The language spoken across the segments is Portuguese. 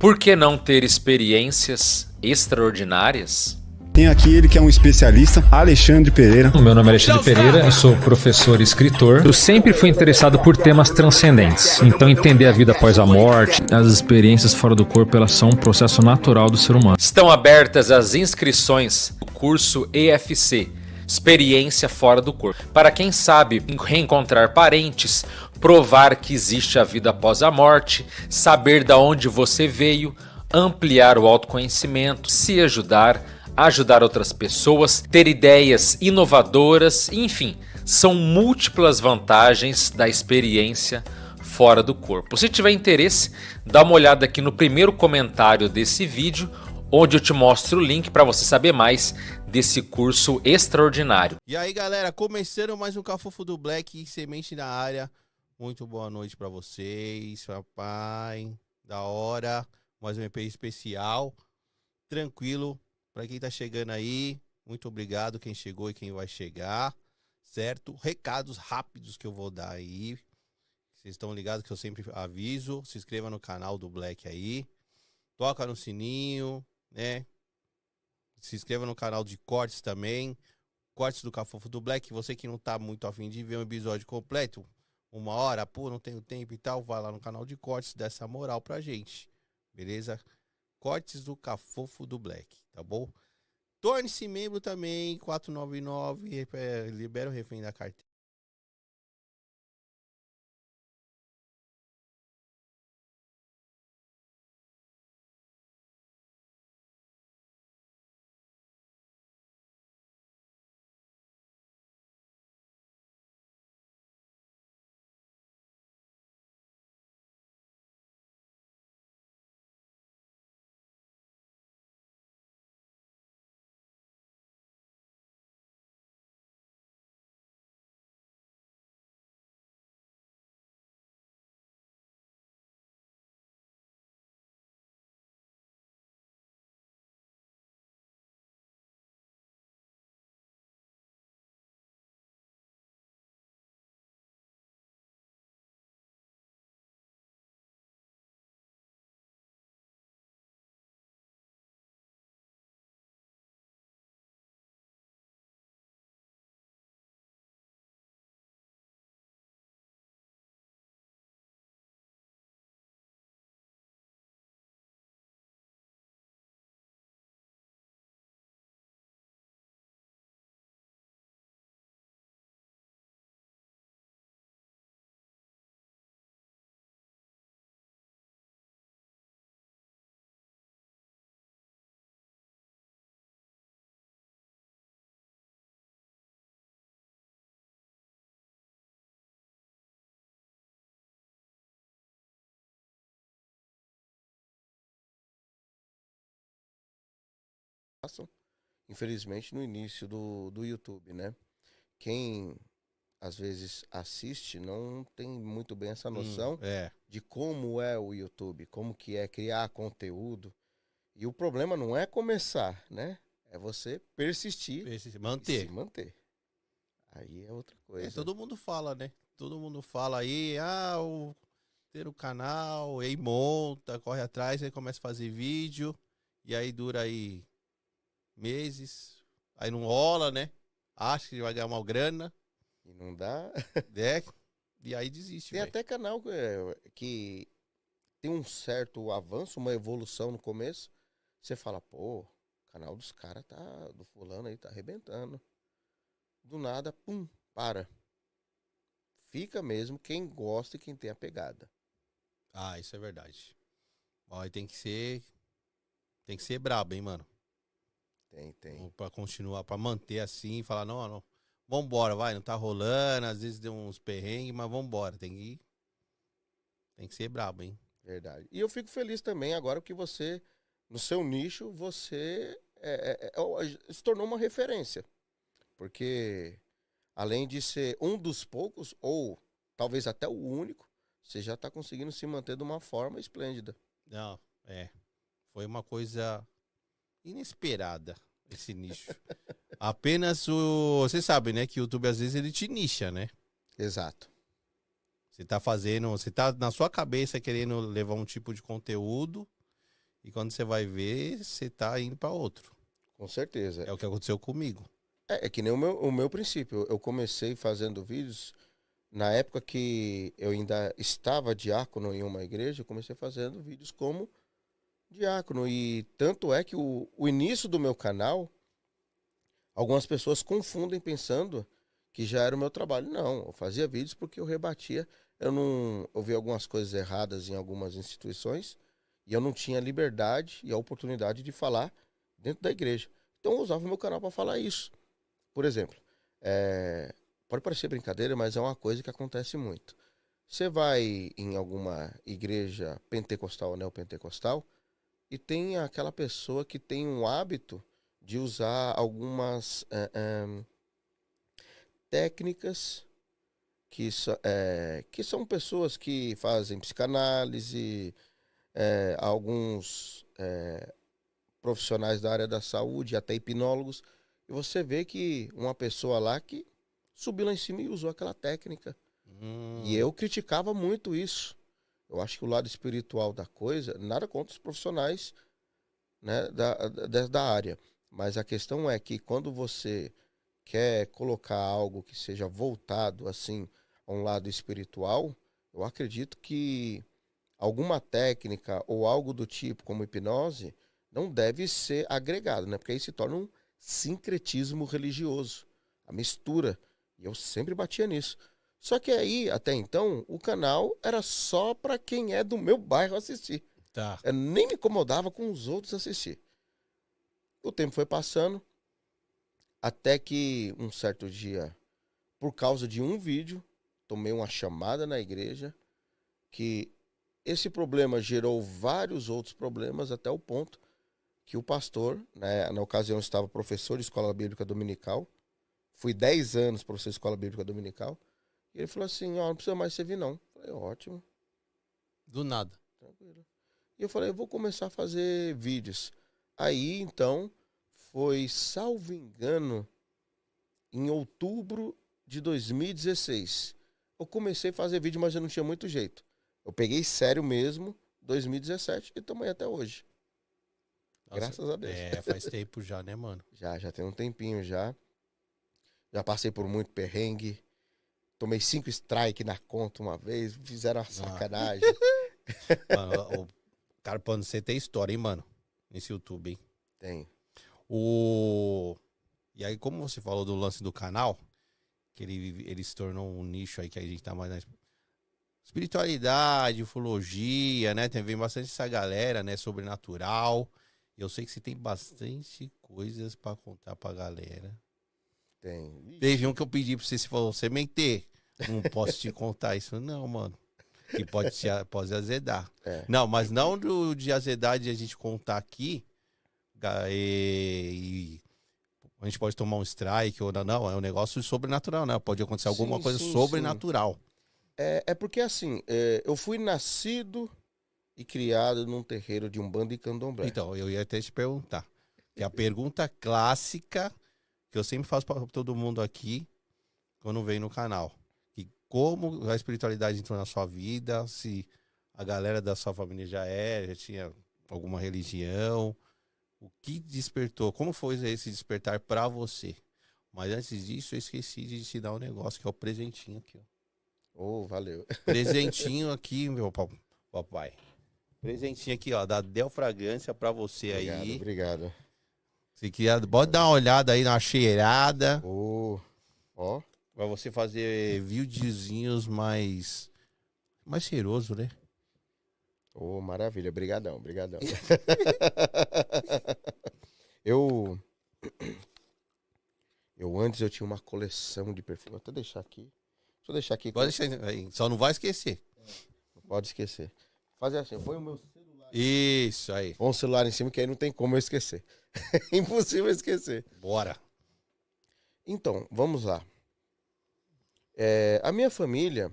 Por que não ter experiências extraordinárias? Tem aqui ele que é um especialista, Alexandre Pereira. Meu nome é Alexandre Pereira, eu sou professor e escritor. Eu sempre fui interessado por temas transcendentes. Então entender a vida após a morte, as experiências fora do corpo, elas são um processo natural do ser humano. Estão abertas as inscrições do curso EFC, Experiência Fora do Corpo. Para quem sabe reencontrar parentes, provar que existe a vida após a morte, saber de onde você veio, ampliar o autoconhecimento, se ajudar outras pessoas, ter ideias inovadoras, enfim, são múltiplas vantagens da experiência fora do corpo. Se tiver interesse, dá uma olhada aqui no primeiro comentário desse vídeo, onde eu te mostro o link para você saber mais desse curso extraordinário. E aí, galera, começando mais um Cafofo do Black, semente na área. Muito boa noite para vocês, papai, da hora, mais um EP especial, tranquilo. Para quem tá chegando aí, muito obrigado quem chegou e quem vai chegar, certo? Recados rápidos que eu vou dar aí. Vocês estão ligados que eu sempre aviso. Se inscreva no canal do Black aí. Toca no sininho, né? Se inscreva no canal de cortes também. Cortes do Cafofo do Black. Você que não tá muito afim de ver um episódio completo, 1 hora, pô, não tenho tempo e tal, vai lá no canal de cortes, dá essa moral pra gente. Beleza? Cortes do Cafofo do Black, tá bom? Torne-se membro também, 499, libera o refém da carteira. Infelizmente no início do YouTube, né? Quem às vezes assiste não tem muito bem essa noção de como é o YouTube, como que é criar conteúdo. E o problema não é começar, né? É você persistir Manter. e se manter. Aí é outra coisa. Todo mundo fala, né? Todo mundo fala aí, ter o canal, aí monta, corre atrás, aí começa a fazer vídeo, e aí dura aí meses, aí não rola, né? Acha que vai ganhar uma grana. E não dá. E aí desiste. Tem até canal que tem um certo avanço, uma evolução no começo. Você fala, pô, o canal dos caras do fulano aí tá arrebentando. Do nada, pum, para. Fica mesmo quem gosta e quem tem a pegada. Ah, isso é verdade. Ó, tem que ser brabo, hein, mano? Tem. Pra continuar, pra manter assim e falar, não, vambora, vai, não tá rolando, às vezes deu uns perrengues, mas vambora, tem que ser brabo, hein? Verdade. E eu fico feliz também agora que você, no seu nicho, você se tornou uma referência. Porque, além de ser um dos poucos, ou talvez até o único, você já tá conseguindo se manter de uma forma esplêndida. Não, foi uma coisa inesperada, esse nicho. Apenas você sabe, né, que o YouTube às vezes ele te nicha, né? Exato. Você tá na sua cabeça querendo levar um tipo de conteúdo e quando você vai ver, você tá indo para outro. Com certeza. É o que aconteceu comigo. É que nem o meu princípio. Eu comecei fazendo vídeos na época que eu ainda estava diácono em uma igreja, eu comecei fazendo vídeos como diácono. E tanto é que o início do meu canal, algumas pessoas confundem pensando que já era o meu trabalho. Não, eu fazia vídeos porque eu rebatia. Eu vi algumas coisas erradas em algumas instituições e eu não tinha liberdade e a oportunidade de falar dentro da igreja. Então eu usava o meu canal para falar isso. Por exemplo, pode parecer brincadeira, mas é uma coisa que acontece muito. Você vai em alguma igreja pentecostal ou neopentecostal e tem aquela pessoa que tem um hábito de usar algumas técnicas que são pessoas que fazem psicanálise, alguns profissionais da área da saúde, até hipnólogos, e você vê que uma pessoa lá que subiu lá em cima e usou aquela técnica. E eu criticava muito isso. Eu acho que o lado espiritual da coisa, nada contra os profissionais, né, da área, mas a questão é que quando você quer colocar algo que seja voltado assim a um lado espiritual, eu acredito que alguma técnica ou algo do tipo como hipnose não deve ser agregado, né? Porque aí se torna um sincretismo religioso, a mistura. E eu sempre batia nisso. Só que aí, até então, o canal era só para quem é do meu bairro assistir. Tá. Eu nem me incomodava com os outros assistir. O tempo foi passando, até que um certo dia, por causa de um vídeo, tomei uma chamada na igreja, que esse problema gerou vários outros problemas, até o ponto que o pastor, né, na ocasião estava professor de escola bíblica dominical, fui 10 anos professor de escola bíblica dominical, e ele falou assim, não precisa mais servir não. Eu falei, ótimo. Do nada. Tranquilo. E eu falei, eu vou começar a fazer vídeos. Aí, então, foi, salvo engano, em outubro de 2016. Eu comecei a fazer vídeo, mas eu não tinha muito jeito. Eu peguei sério mesmo, 2017, e estamos aí até hoje. Nossa, graças a Deus. Faz tempo já, né, mano? Já tem um tempinho já. Já passei por muito perrengue. Tomei 5 strike na conta uma vez, fizeram uma sacanagem. Mano, o Carpano, você tem história, hein, mano? Nesse YouTube, hein? Tem. E aí, como você falou do lance do canal, que ele se tornou um nicho aí que a gente tá mais na espiritualidade, ufologia, né? Vem bastante essa galera, né? Sobrenatural. Eu sei que você tem bastante coisas pra contar pra galera. Tem. Teve um que eu pedi pra você, você falou, semente, não posso te contar isso não, mano. Que pode azedar. Não, mas não de azedar de a gente contar aqui, e a gente pode tomar um strike ou não, é um negócio sobrenatural, né? Pode acontecer alguma coisa sobrenatural. Sim. É porque assim, eu fui nascido e criado num terreiro de Umbanda e Candomblé. Então, eu ia até te perguntar. Que a pergunta clássica que eu sempre faço para todo mundo aqui quando vem no canal. Que como a espiritualidade entrou na sua vida, se a galera da sua família já tinha alguma religião, o que despertou, como foi esse despertar para você? Mas antes disso, eu esqueci de te dar um negócio, que é o presentinho aqui, ó. Oh, valeu. Presentinho aqui, meu papai. Presentinho aqui, ó, da Del Fragrância pra você. Obrigado, aí. Obrigado. Se quiser, pode dar uma olhada aí na cheirada. Ó. Pra você fazer videozinhos mais cheiroso, né? Maravilha. Brigadão. Eu antes eu tinha uma coleção de perfume. Vou até deixar aqui. Deixa eu deixar aqui. Pode deixar aí. Só não vai esquecer. Não pode esquecer. Fazer assim, põe o meu celular. Isso aí. Põe o celular em cima que aí não tem como eu esquecer. É impossível esquecer. Bora. Então, vamos lá. A minha família,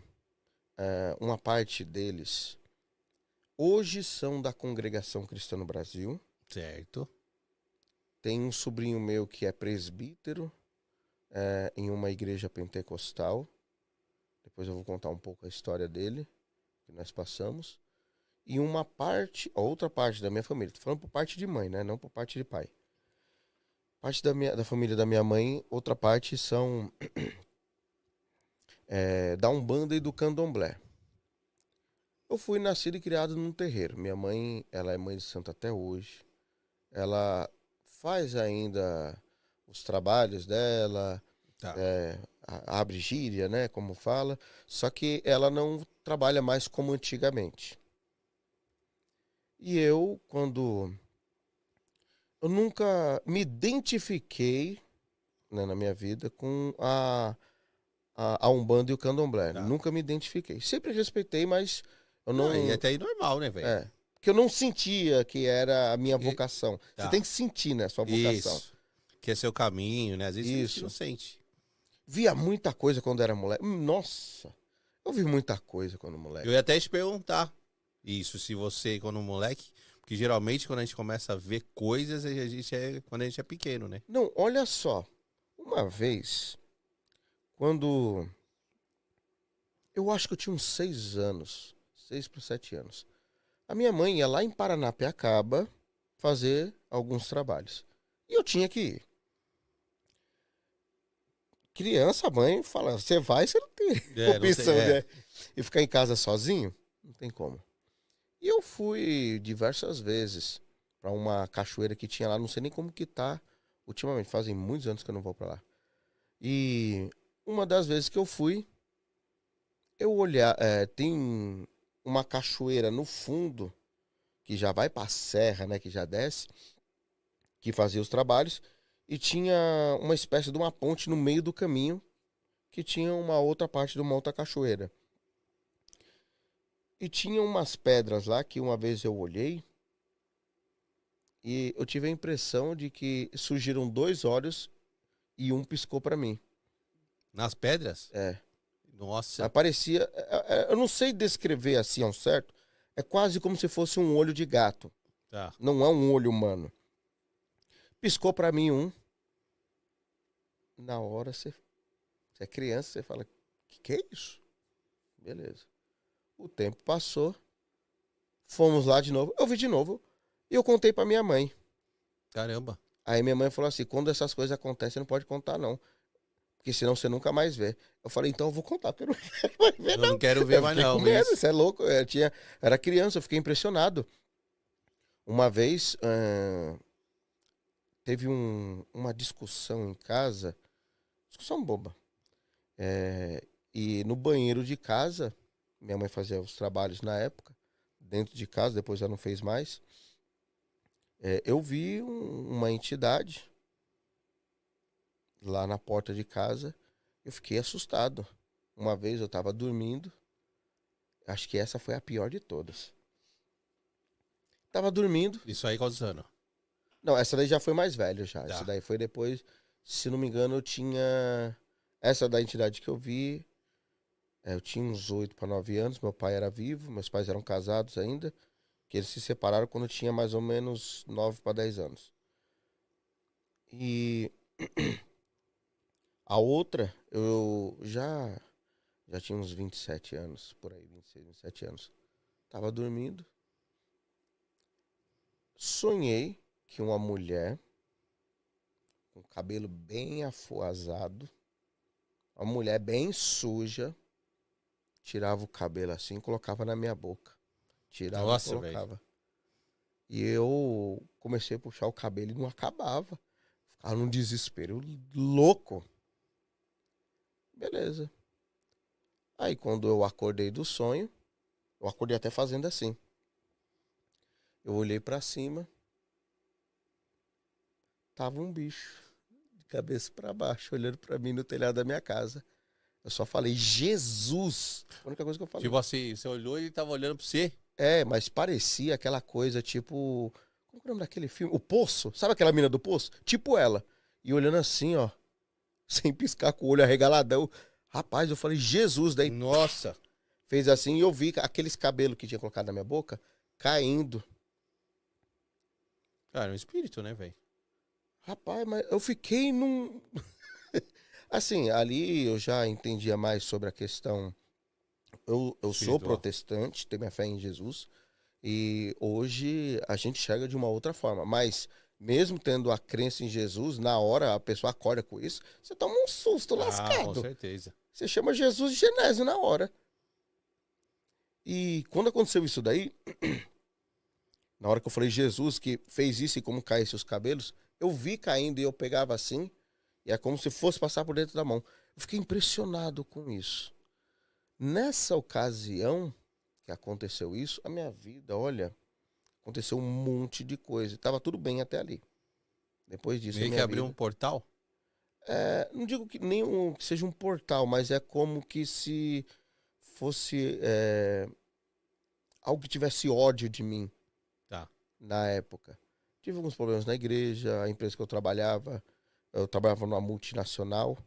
uma parte deles, hoje são da Congregação Cristã no Brasil. Certo. Tem um sobrinho meu que é presbítero em uma igreja pentecostal. Depois eu vou contar um pouco a história dele, que nós passamos. E outra parte da minha família, tô falando por parte de mãe, né? Não por parte de pai. Parte da família da minha mãe, outra parte são da Umbanda e do Candomblé. Eu fui nascido e criado num terreiro. Minha mãe, ela é mãe de santo até hoje. Ela faz ainda os trabalhos dela, Tá. abre gíria, né, como fala. Só que ela não trabalha mais como antigamente. E eu nunca me identifiquei, né, na minha vida com a Umbanda e o Candomblé. Tá. Nunca me identifiquei. Sempre respeitei, mas eu não... E até aí normal, né, velho? Porque eu não sentia que era a minha vocação. Tá. Você tem que sentir, né, a sua vocação. Isso. Que é seu caminho, né? Às vezes Isso. você não sente. Via muita coisa quando era moleque. Nossa, eu vi muita coisa quando moleque. Eu ia até te perguntar isso, se você, quando moleque... Porque geralmente quando a gente começa a ver coisas, quando a gente é pequeno, né? Não, olha só. Uma vez, quando... Eu acho que eu tinha uns 6 anos. 6 para 7 anos. A minha mãe ia lá em Paranapiacaba fazer alguns trabalhos. E eu tinha que ir. Criança, a mãe fala, você vai, você não tem opção, né? E ficar em casa sozinho, não tem como. E eu fui diversas vezes para uma cachoeira que tinha lá, não sei nem como que tá ultimamente, fazem muitos anos que eu não vou para lá. E uma das vezes que eu fui, eu olhar, tem uma cachoeira no fundo, que já vai pra serra, né, que já desce, que fazia os trabalhos, e tinha uma espécie de uma ponte no meio do caminho, que tinha uma outra parte de uma outra cachoeira. E tinha umas pedras lá que uma vez eu olhei, e eu tive a impressão de que surgiram 2 olhos e um piscou pra mim. Nas pedras? É. Nossa. Parecia, eu não sei descrever assim ao certo, é quase como se fosse um olho de gato. Tá. Não é um olho humano. Piscou pra mim um. Na hora você é criança, você fala, que é isso? Beleza. O tempo passou. Fomos lá de novo. Eu vi de novo. E eu contei pra minha mãe. Caramba. Aí minha mãe falou assim, quando essas coisas acontecem, você não pode contar não. Porque senão você nunca mais vê. Eu falei, então eu vou contar, porque eu não quero mais ver, não. Eu não quero ver mais, não. Com medo, você é louco. Era criança, eu fiquei impressionado. Uma vez, teve uma discussão em casa, discussão boba. E no banheiro de casa, minha mãe fazia os trabalhos na época, dentro de casa, depois ela não fez mais. Eu vi uma entidade lá na porta de casa, eu fiquei assustado. Uma vez eu tava dormindo, acho que essa foi a pior de todas. Tava dormindo. Isso aí quantos anos? Não, essa daí já foi mais velho já. Tá. Essa daí foi depois, se não me engano, eu tinha... Essa da entidade que eu vi, eu tinha uns 8 para 9 anos, meu pai era vivo, meus pais eram casados ainda, que eles se separaram quando eu tinha mais ou menos 9 para 10 anos. E a outra, eu já tinha uns 27 anos, por aí, 26, 27 anos. Tava dormindo. Sonhei que uma mulher, com cabelo bem afuazado, uma mulher bem suja, tirava o cabelo assim e colocava na minha boca. Tirava e colocava. Véio. E eu comecei a puxar o cabelo e não acabava. Ficava num desespero louco. Beleza. Aí quando eu acordei do sonho, eu acordei até fazendo assim. Eu olhei pra cima, tava um bicho, de cabeça pra baixo, olhando pra mim no telhado da minha casa. Eu só falei, Jesus! A única coisa que eu falei. Tipo assim, você olhou e ele tava olhando pra você? Mas parecia aquela coisa, tipo... Como é o nome daquele filme? O Poço. Sabe aquela mina do Poço? Tipo ela. E olhando assim, ó, sem piscar, com o olho arregaladão. Rapaz, eu falei, Jesus! Daí, nossa! Fez assim e eu vi aqueles cabelos que tinha colocado na minha boca caindo. Cara, é um espírito, né, velho? Rapaz, mas eu fiquei num... Assim, ali eu já entendia mais sobre a questão... Eu sou protestante, tenho minha fé em Jesus. E hoje a gente chega de uma outra forma. Mas, mesmo tendo a crença em Jesus, na hora a pessoa acorda com isso, você toma um susto lascado. Com certeza. Você chama Jesus de Genésio na hora. E quando aconteceu isso daí, na hora que eu falei Jesus que fez isso e como caísse os cabelos, eu vi caindo e eu pegava assim, e é como se fosse passar por dentro da mão. Eu fiquei impressionado com isso. Nessa ocasião que aconteceu isso, a minha vida, olha, aconteceu um monte de coisa. Tava tudo bem até ali. Depois disso, Meio que abriu um portal? Não digo que que seja um portal, mas é como que se fosse algo que tivesse ódio de mim. Tá. Na época. Tive alguns problemas na igreja, a empresa que eu trabalhava numa multinacional.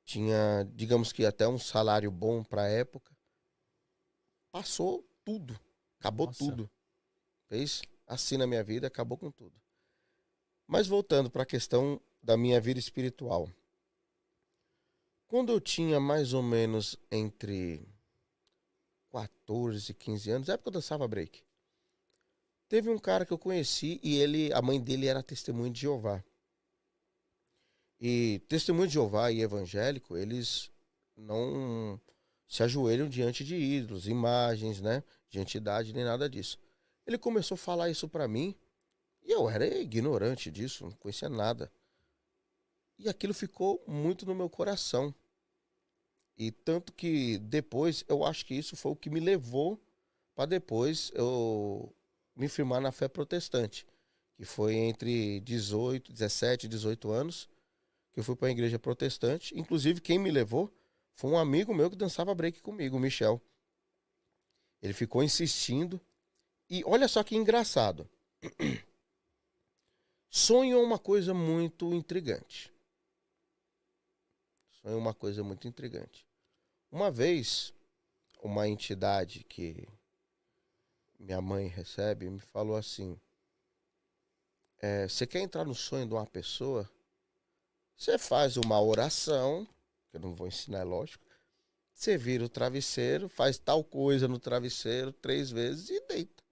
Tinha, digamos que até um salário bom para a época. Passou tudo. Acabou tudo. Fez assim na minha vida, acabou com tudo. Mas voltando para a questão da minha vida espiritual. Quando eu tinha mais ou menos entre 14 e 15 anos, na época eu dançava break. Teve um cara que eu conheci e a mãe dele era testemunha de Jeová. E testemunho de Jeová e evangélico, eles não se ajoelham diante de ídolos, imagens, né, de entidade, nem nada disso. Ele começou a falar isso pra mim e eu era ignorante disso, não conhecia nada. E aquilo ficou muito no meu coração. E tanto que depois, eu acho que isso foi o que me levou para depois eu me firmar na fé protestante. Que foi entre 17 e 18 anos que eu fui para a igreja protestante. Inclusive, quem me levou foi um amigo meu que dançava break comigo, o Michel. Ele ficou insistindo. E olha só que engraçado. Sonho é uma coisa muito intrigante. Sonho é uma coisa muito intrigante. Uma vez, uma entidade que minha mãe recebe me falou assim: você quer entrar no sonho de uma pessoa? Você faz uma oração, que eu não vou ensinar, é lógico. Você vira o travesseiro, faz tal coisa no travesseiro 3 vezes e deita.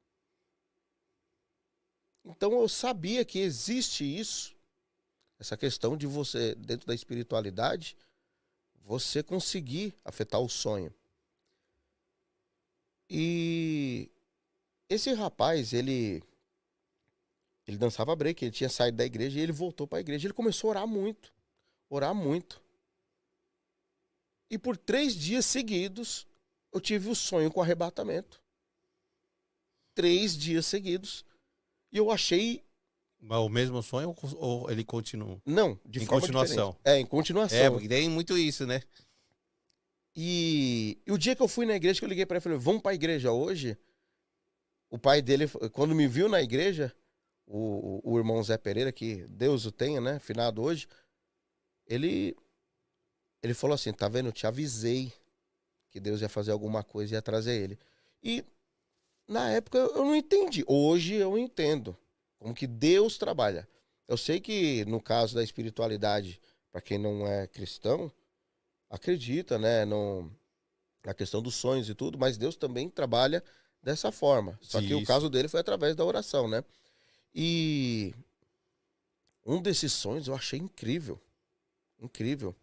Então eu sabia que existe isso, essa questão de você, dentro da espiritualidade, você conseguir afetar o sonho. E esse rapaz, ele dançava break, ele tinha saído da igreja e ele voltou para a igreja. Ele começou a orar muito. E por 3 dias seguidos, eu tive o sonho com arrebatamento. 3 dias seguidos. E eu achei... Mas o mesmo sonho ou ele continua? Não, de forma continuação. Diferente. Em continuação. Porque tem muito isso, né? E o dia que eu fui na igreja, que eu liguei para ele e falei: vamos para a igreja hoje? O pai dele, quando me viu na igreja, o irmão Zé Pereira, que Deus o tenha, né, finado hoje, ele falou assim: tá vendo, eu te avisei que Deus ia fazer alguma coisa e ia trazer ele. E na época eu não entendi. Hoje eu entendo como que Deus trabalha. Eu sei que no caso da espiritualidade, para quem não é cristão, acredita, né, na questão dos sonhos e tudo, mas Deus também trabalha dessa forma. Só que o caso dele foi através da oração, né? E um desses sonhos eu achei incrível. Incrível.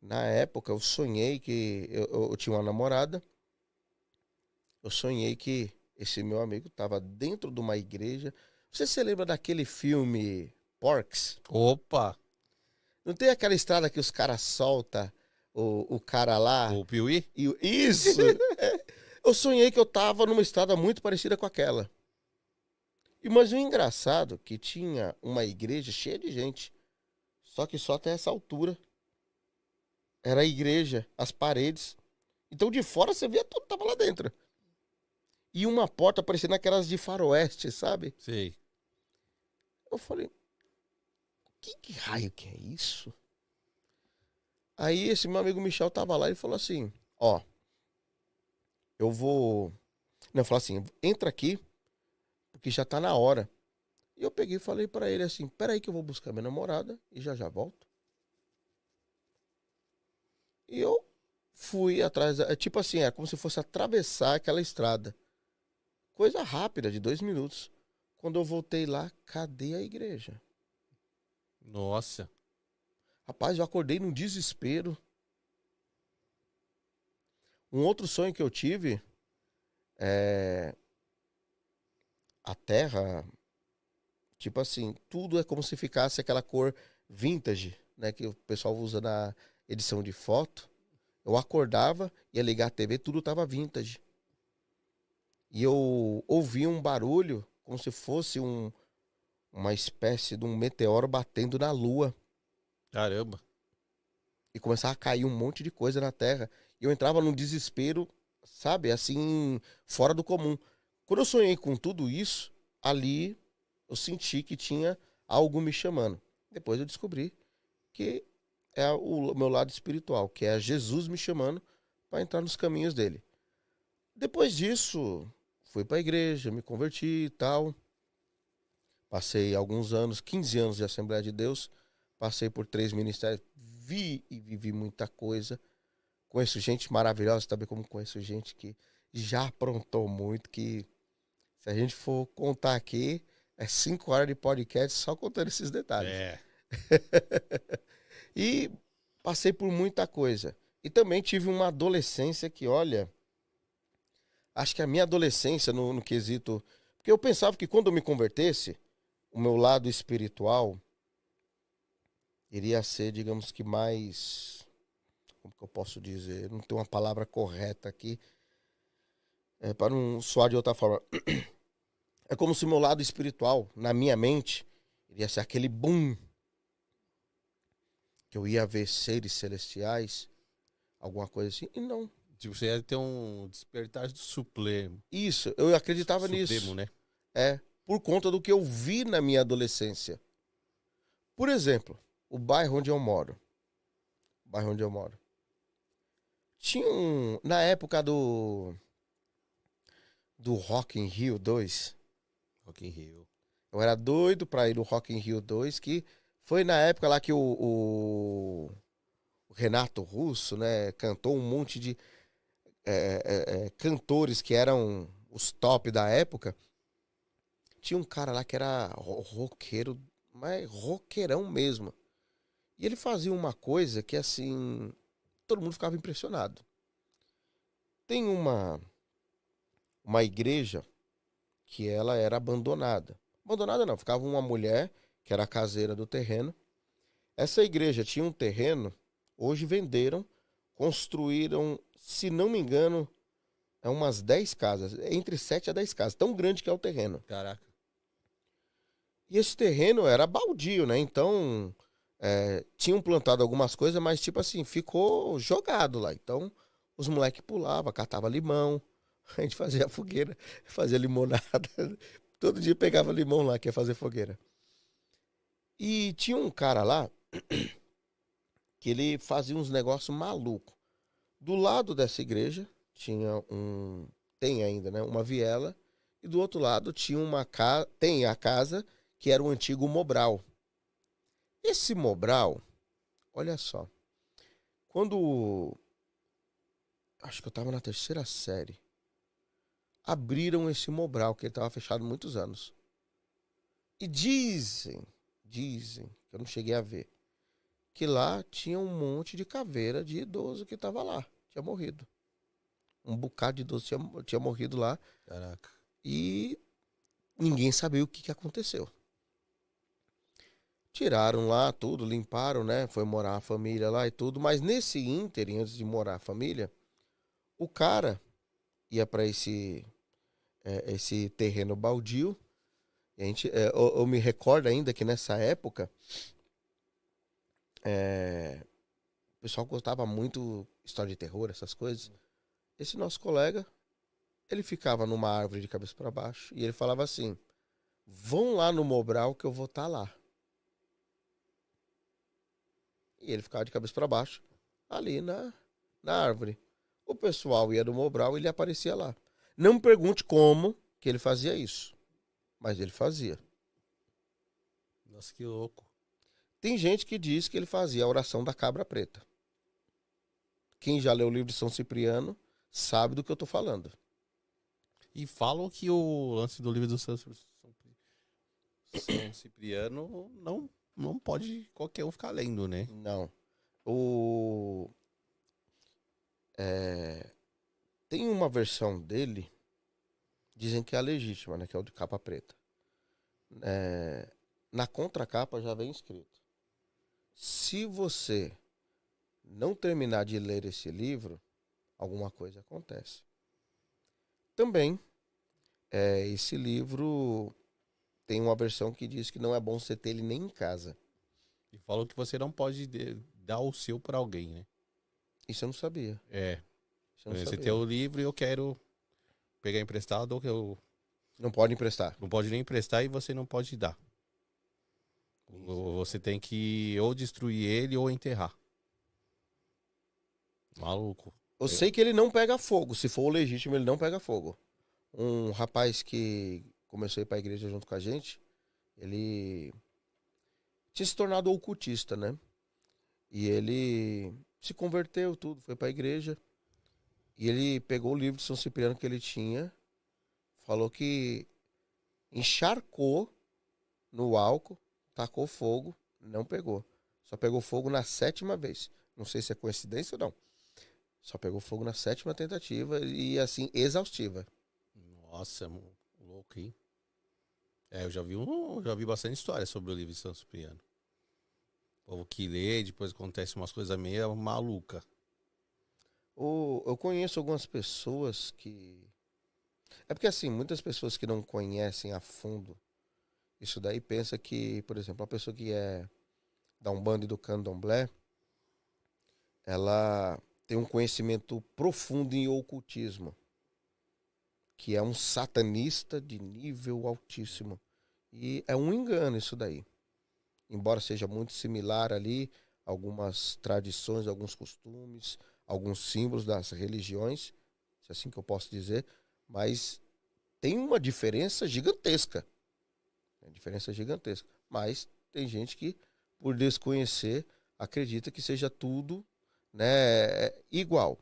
Na época eu sonhei que eu tinha uma namorada. Eu sonhei que esse meu amigo estava dentro de uma igreja. Você se lembra daquele filme Porcs? Opa! Não tem aquela estrada que os caras soltam o cara lá? O Piuí? Isso! Eu sonhei que eu tava numa estrada muito parecida com aquela. Mas o engraçado é que tinha uma igreja cheia de gente. Só que só até essa altura. Era a igreja, as paredes. Então de fora você via tudo, tava lá dentro. E uma porta parecendo aquelas de faroeste, sabe? Sei. Eu falei: que raio que é isso? Aí esse meu amigo Michel tava lá e falou assim: ó, eu vou... Não, eu falei assim: entra aqui, porque já tá na hora. E eu peguei e falei pra ele assim: peraí que eu vou buscar minha namorada e já volto. E eu fui atrás, tipo assim, é como se fosse atravessar aquela estrada. Coisa rápida, de 2 minutos. Quando eu voltei lá, cadê a igreja? Nossa. Rapaz, eu acordei num desespero. Um outro sonho que eu tive é a terra, tipo assim, tudo é como se ficasse aquela cor vintage, né, que o pessoal usa na edição de foto. Eu acordava, ia ligar a TV, tudo tava vintage. E eu ouvi um barulho como se fosse uma espécie de um meteoro batendo na lua. Caramba. E começava a cair um monte de coisa na terra. E eu entrava num desespero, sabe, assim, fora do comum. Quando eu sonhei com tudo isso, ali eu senti que tinha algo me chamando. Depois eu descobri que é o meu lado espiritual, que é Jesus me chamando para entrar nos caminhos dele. Depois disso, fui para a igreja, me converti e tal. Passei alguns anos, 15 anos de Assembleia de Deus. Passei por 3 ministérios, vi e vivi muita coisa. Conheço gente maravilhosa, também como conheço gente que já aprontou muito, que se a gente for contar aqui, é 5 horas de podcast só contando esses detalhes. É. E passei por muita coisa. E também tive uma adolescência que, olha, acho que a minha adolescência no quesito... Porque eu pensava que quando eu me convertesse, o meu lado espiritual iria ser, digamos que mais... Como que eu posso dizer? Não tem uma palavra correta aqui. Para não soar de outra forma. É como se o meu lado espiritual, na minha mente, iria ser aquele boom. Que eu ia ver seres celestiais, alguma coisa assim. E não. Tipo, você ia ter um despertar do Supremo. Isso, eu acreditava Supremo, nisso. Né? Por conta do que eu vi na minha adolescência. Por exemplo, o bairro onde eu moro. Tinha na época do Rock in Rio 2. Rock in Rio. Eu era doido pra ir no Rock in Rio 2, que foi na época lá que o Renato Russo, né, cantou um monte de cantores que eram os top da época. Tinha um cara lá que era roqueiro, mas roqueirão mesmo. E ele fazia uma coisa que, assim, todo mundo ficava impressionado. Tem uma igreja que ela era abandonada. Abandonada não, ficava uma mulher que era a caseira do terreno. Essa igreja tinha um terreno, hoje venderam, construíram, se não me engano, umas 10 casas, entre 7 a 10 casas, tão grande que é o terreno. Caraca. E esse terreno era baldio, né? Então, tinham plantado algumas coisas, mas tipo assim, ficou jogado lá. Então, os moleques pulavam, catavam limão, a gente fazia fogueira, fazia limonada. Todo dia pegava limão lá, que ia fazer fogueira. E tinha um cara lá que ele fazia uns negócios malucos. Do lado dessa igreja tinha tem ainda, né, uma viela, e do outro lado tinha tem a casa que era o antigo Mobral. Esse Mobral, olha só, acho que eu estava na 3ª série, abriram esse Mobral, que ele estava fechado há muitos anos. E dizem, que eu não cheguei a ver, que lá tinha um monte de caveira de idoso que estava lá, tinha morrido. Um bocado de idoso tinha morrido lá. Caraca. E ninguém sabia o que aconteceu. Tiraram lá tudo, limparam, né? Foi morar a família lá e tudo. Mas nesse ínterim, antes de morar a família, o cara ia para esse terreno baldio. E eu me recordo ainda que nessa época o pessoal gostava muito de história de terror, essas coisas. Esse nosso colega, ele ficava numa árvore de cabeça para baixo e ele falava assim: vão lá no Mobral que eu vou estar lá. E ele ficava de cabeça para baixo, ali na árvore. O pessoal ia no Mobral e ele aparecia lá. Não me pergunte como que ele fazia isso, mas ele fazia. Nossa, que louco. Tem gente que diz que ele fazia a oração da cabra preta. Quem já leu o livro de São Cipriano sabe do que eu tô falando. E falam que o lance do livro do São Cipriano não pode qualquer um ficar lendo, né? Não. Tem uma versão dele, dizem que é a legítima, né? Que é o de capa preta. Na contracapa já vem escrito: se você não terminar de ler esse livro, alguma coisa acontece. Também, esse livro tem uma versão que diz que não é bom você ter ele nem em casa. E falam que você não pode dar o seu pra alguém, né? Isso eu não sabia. Isso eu não Você sabia. tem o livro e eu quero pegar emprestado, ou que eu... Não pode emprestar. Não pode nem emprestar e você não pode dar. Ou você tem que ou destruir ele ou enterrar. Maluco. Eu sei que ele não pega fogo. Se for o legítimo, ele não pega fogo. Um rapaz que começou a ir pra igreja junto com a gente, ele tinha se tornado ocultista, né? E ele se converteu, tudo, foi pra igreja. E ele pegou o livro de São Cipriano que ele tinha, falou que encharcou no álcool, tacou fogo, não pegou. Só pegou fogo na 7ª vez. Não sei se é coincidência ou não. Só pegou fogo na 7ª tentativa e, assim, exaustiva. Nossa, louco, hein? Eu já vi bastante história sobre o livro de São Cipriano. O povo que lê, depois acontece umas coisas meio malucas. Eu conheço algumas pessoas que... É porque, assim, muitas pessoas que não conhecem a fundo isso daí pensam que, por exemplo, a pessoa que é da Umbanda e do Candomblé, ela tem um conhecimento profundo em ocultismo, que é um satanista de nível altíssimo. E é um engano isso daí. Embora seja muito similar ali, algumas tradições, alguns costumes, alguns símbolos das religiões, se é assim que eu posso dizer, mas tem uma diferença gigantesca. Mas tem gente que, por desconhecer, acredita que seja tudo, né, igual.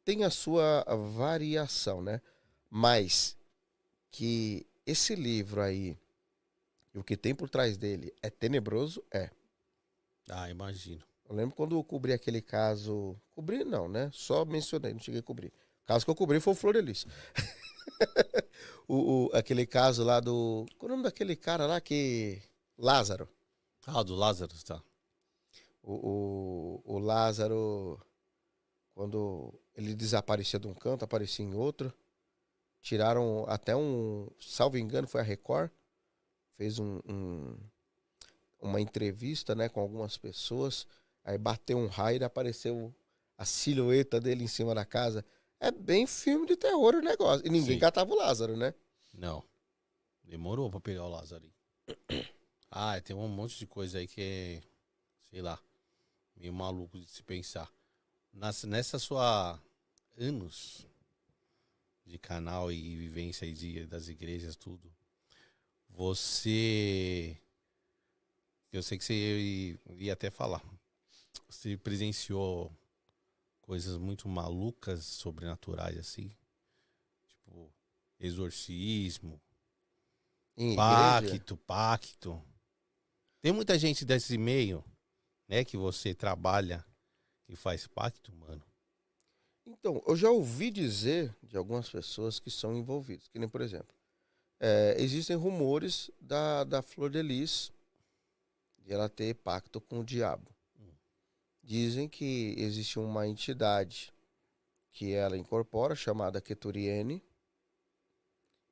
Tem a sua variação, né? Mas que esse livro aí, e o que tem por trás dele é tenebroso, é. Ah, imagino. Eu lembro quando eu cobri aquele caso... Cobri não, né? Só mencionei, não cheguei a cobrir. O caso que eu cobri foi o Florelice. Aquele caso lá do... Qual é o nome daquele cara lá que... Lázaro. Ah, do Lázaro, tá. O Lázaro, quando ele desaparecia de um canto, aparecia em outro. Tiraram até salvo engano, foi a Record. Fez uma entrevista, né, com algumas pessoas. Aí bateu um raio e apareceu a silhueta dele em cima da casa. É bem filme de terror o negócio. E ninguém catava o Lázaro, né? Não. Demorou pra pegar o Lázaro aí. Ah, tem um monte de coisa aí que é, sei lá, meio maluco de se pensar. Nessa sua anos de canal e vivência aí das igrejas, tudo, eu sei que você ia até falar, você presenciou coisas muito malucas, sobrenaturais, assim, tipo, exorcismo, pacto. Tem muita gente desse meio, né, que você trabalha e faz pacto, mano. Então, eu já ouvi dizer de algumas pessoas que são envolvidas. Que nem, por exemplo, existem rumores da Florelice de ela ter pacto com o diabo. Dizem que existe uma entidade que ela incorpora, chamada Keturiene.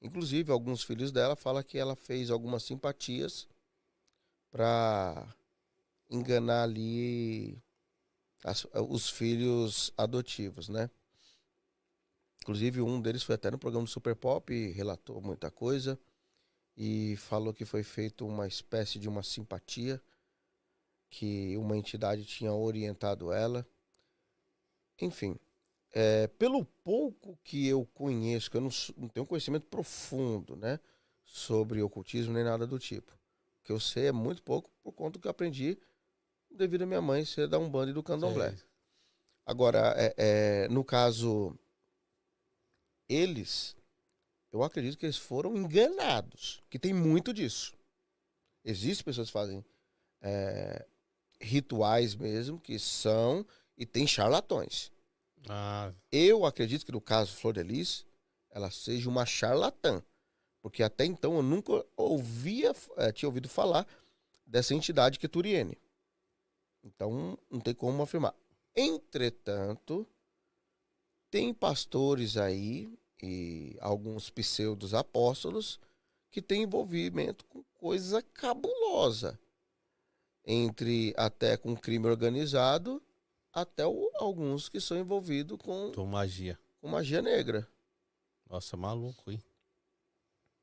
Inclusive, alguns filhos dela falam que ela fez algumas simpatias para enganar ali os filhos adotivos, né? Inclusive, um deles foi até no programa do Super Pop e relatou muita coisa e falou que foi feito uma espécie de uma simpatia, que uma entidade tinha orientado ela. Enfim, pelo pouco que eu conheço, que eu não tenho conhecimento profundo, né, sobre ocultismo nem nada do tipo. O que eu sei é muito pouco por conta do que eu aprendi devido à minha mãe ser da Umbanda e do Candomblé. Sim. Agora, no caso, eu acredito que eles foram enganados, que tem muito disso. Existem pessoas que fazem rituais mesmo, que são, e tem charlatões. Eu acredito que no caso Flor de Lis, ela seja uma charlatã, porque até então eu nunca tinha ouvido falar dessa entidade Keturiene. Então não tem como afirmar. Entretanto, tem pastores aí e alguns pseudos apóstolos que têm envolvimento com coisa cabulosa, entre até com crime organizado, até alguns que são envolvidos com magia negra. Nossa, maluco, hein?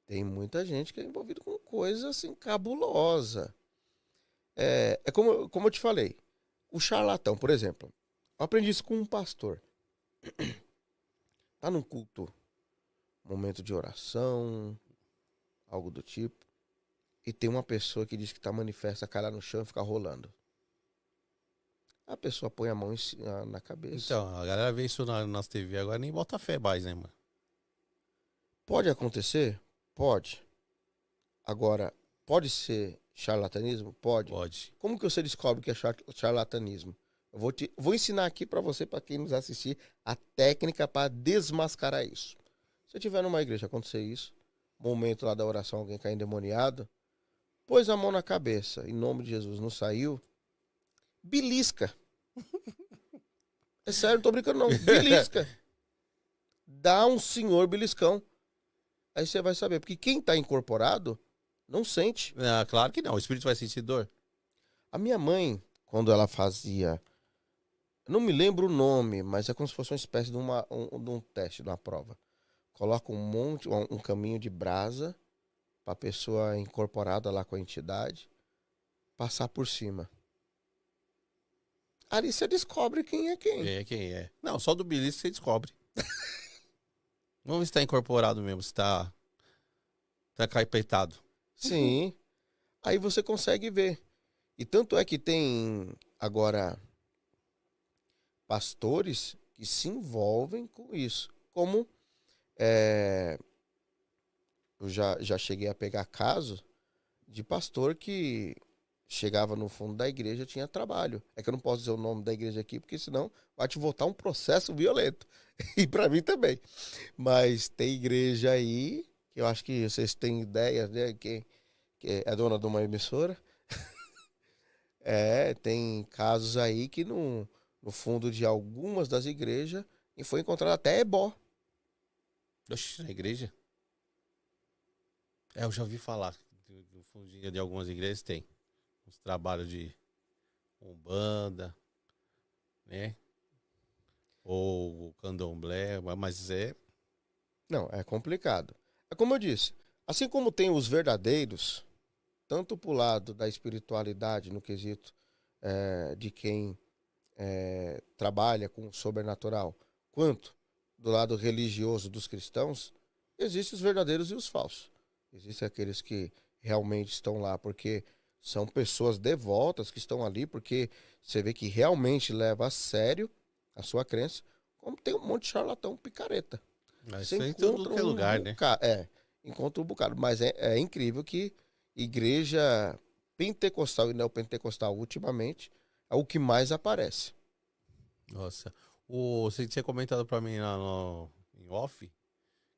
Tem muita gente que é envolvida com coisa assim cabulosa. É como eu te falei, o charlatão, por exemplo, eu aprendi isso com um pastor. Tá num culto, momento de oração, algo do tipo, e tem uma pessoa que diz que tá manifesta a cara no chão e fica rolando. A pessoa põe a mão na cabeça. Então, a galera vê isso nas TV agora, nem bota fé mais, né, mano? Pode acontecer? Pode. Agora, pode ser charlatanismo? Pode. Pode. Como que você descobre que é charlatanismo? Eu vou ensinar aqui para você, para quem nos assistir, a técnica para desmascarar isso. Se tiver numa igreja acontecer isso, momento lá da oração, alguém cair endemoniado, pôs a mão na cabeça, em nome de Jesus, não saiu, belisca. É sério, não tô brincando não. Belisca. Dá um senhor beliscão. Aí você vai saber, porque quem tá incorporado não sente. Claro que não, o espírito vai sentir dor. A minha mãe, quando ela fazia, não me lembro o nome, mas é como se fosse uma espécie de um teste, de uma prova. Coloca um caminho de brasa para a pessoa incorporada lá com a entidade passar por cima. Ali você descobre quem é quem. Quem é. Não, só do belisco você descobre. Vamos ver se tá incorporado mesmo, se tá caipetado. Sim. Aí você consegue ver. E tanto é que tem agora pastores que se envolvem com isso. Como eu já cheguei a pegar casos de pastor que chegava no fundo da igreja, tinha trabalho. É que eu não posso dizer o nome da igreja aqui, porque senão vai te voltar um processo violento. E pra mim também. Mas tem igreja aí, que eu acho que vocês têm ideia, né? Que é dona de uma emissora. Tem casos aí que no fundo de algumas das igrejas foi encontrado até ebó. Oxi, na igreja? Eu já ouvi falar. No fundinho de algumas igrejas tem uns trabalhos de umbanda, né? Ou candomblé, mas Não, é complicado. É como eu disse, assim como tem os verdadeiros, tanto pro lado da espiritualidade, no quesito de quem trabalha com o sobrenatural, quanto do lado religioso dos cristãos, existem os verdadeiros e os falsos. Existem aqueles que realmente estão lá porque são pessoas devotas que estão ali, porque você vê que realmente leva a sério a sua crença, como tem um monte de charlatão picareta. Mas você em todo lugar, né? Encontra um bocado. Mas é incrível que igreja pentecostal e neopentecostal, ultimamente, é o que mais aparece. Nossa. Você tinha comentado pra mim lá em off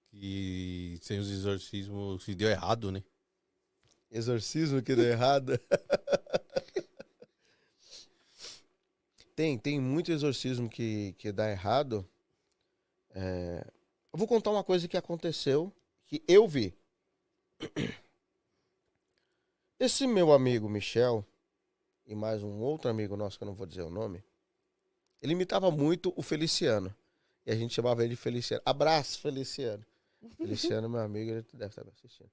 que sem os exorcismos se deu errado, né? Exorcismo que deu errado? Tem muito exorcismo que dá errado. Eu vou contar uma coisa que aconteceu, que eu vi. Esse meu amigo Michel, e mais um outro amigo nosso, que eu não vou dizer o nome, ele imitava muito o Feliciano. E a gente chamava ele de Feliciano. Abraço, Feliciano. Feliciano, meu amigo, ele deve estar me assistindo.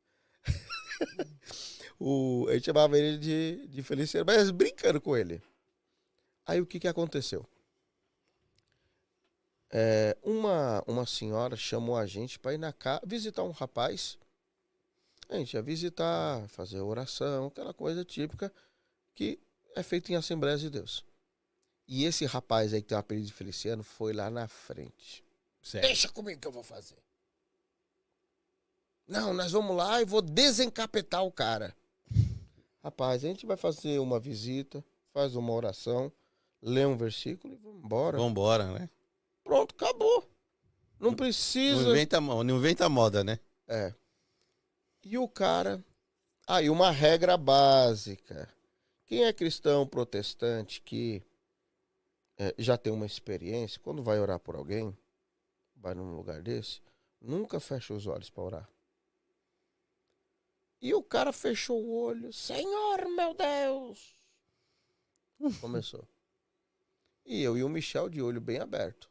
A gente chamava ele de Feliciano, mas brincando com ele. Aí o que aconteceu? Uma senhora chamou a gente para ir na casa visitar um rapaz. A gente ia visitar, fazer oração, aquela coisa típica que é feita em Assembleias de Deus. E esse rapaz aí que tem o apelido de Feliciano foi lá na frente. Sério? Deixa comigo que eu vou fazer. Não, nós vamos lá e vou desencapetar o cara. Rapaz, a gente vai fazer uma visita, faz uma oração, lê um versículo e vamos embora. Vambora, né? Pronto, acabou. Não precisa... Não inventa moda, né? É. E o cara... Aí, uma regra básica. Quem é cristão protestante que já tem uma experiência, quando vai orar por alguém, vai num lugar desse, nunca fecha os olhos para orar. E o cara fechou o olho. Senhor, meu Deus! Começou. E eu e o Michel de olho bem aberto.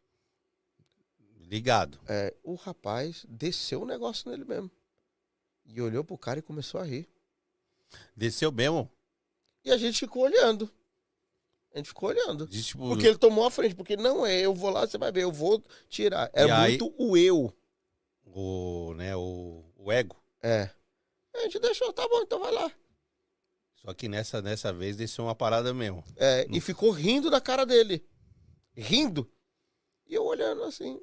Ligado. O rapaz desceu o negócio nele mesmo. E olhou pro cara e começou a rir. Desceu mesmo? E a gente ficou olhando. Tipo, porque ele tomou a frente. Porque não é, eu vou lá, você vai ver, eu vou tirar. É muito o eu. O ego. A gente deixou, tá bom, então vai lá. Só que nessa vez desceu uma parada mesmo. E ficou rindo da cara dele. Rindo. E eu olhando assim.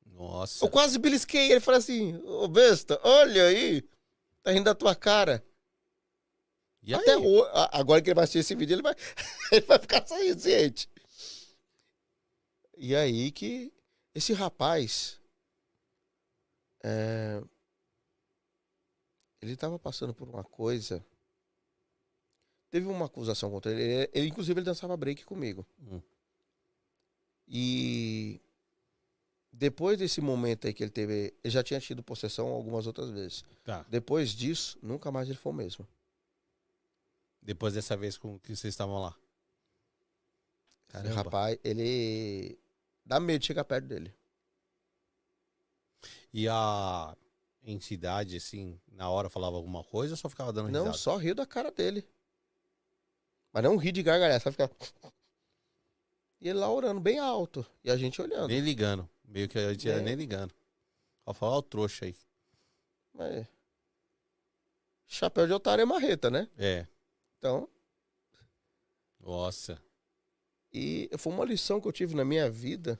Nossa. Eu quase belisquei ele. Falei assim, ô besta, olha aí. Tá rindo da tua cara. E Até aí? agora que ele vai assistir esse vídeo, ele vai ficar sorridente. E aí que esse rapaz... ele tava passando por uma coisa... Teve uma acusação contra ele. Inclusive, ele dançava break comigo. E... Depois desse momento aí que ele teve... Ele já tinha tido possessão algumas outras vezes. Tá. Depois disso, nunca mais ele foi o mesmo. Depois dessa vez com que vocês estavam lá. Esse rapaz, ele... Dá medo de chegar perto dele. E a entidade, assim, na hora falava alguma coisa ou só ficava dando risada? Não, só riu da cara dele. Mas não ri de gargalhar, só ficava... E ele lá orando bem alto. E a gente olhando. Nem ligando. Meio que a gente ia nem ligando. Ó, falar o trouxa aí. Mas... Chapéu de otário é marreta, né? Então... Nossa. E foi uma lição que eu tive na minha vida.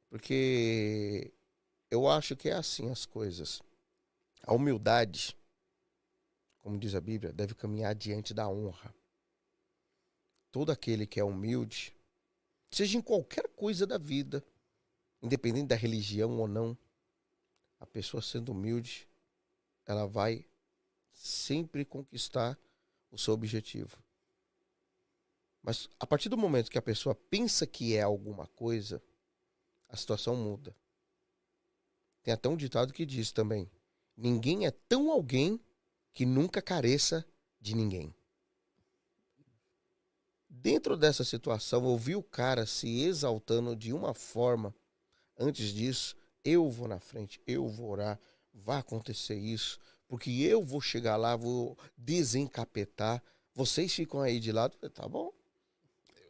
Porque... Eu acho que é assim as coisas. A humildade, como diz a Bíblia, deve caminhar diante da honra. Todo aquele que é humilde, seja em qualquer coisa da vida, independente da religião ou não, a pessoa sendo humilde, ela vai sempre conquistar o seu objetivo. Mas a partir do momento que a pessoa pensa que é alguma coisa, a situação muda. Tem até um ditado que diz também: ninguém é tão alguém que nunca careça de ninguém. Dentro dessa situação, eu vi o cara se exaltando de uma forma. Antes disso, eu vou na frente, eu vou orar, vai acontecer isso, porque eu vou chegar lá, vou desencapetar. Vocês ficam aí de lado, tá bom.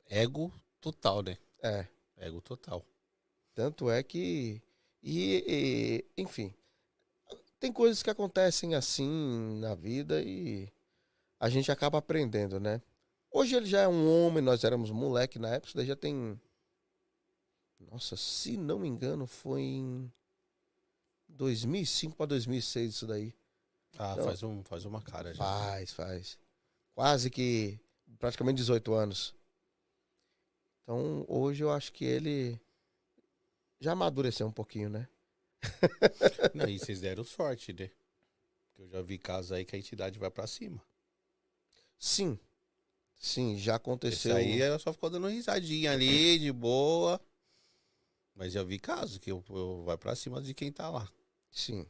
Ego total, né? Ego total. Tanto é que... enfim, tem coisas que acontecem assim na vida e a gente acaba aprendendo, né? Hoje ele já é um homem, nós éramos moleque na época, isso daí já tem... Nossa, se não me engano, foi em 2005 para 2006 isso daí. Então, faz uma cara já. Faz. Quase que, praticamente 18 anos. Então, hoje eu acho que ele já amadureceu um pouquinho, né? Não, e vocês deram sorte, né? Porque eu já vi casos aí que a entidade vai pra cima. Sim, já aconteceu. Isso aí ela só ficou dando risadinha ali, de boa. Mas já vi casos que eu vai pra cima de quem tá lá. Sim.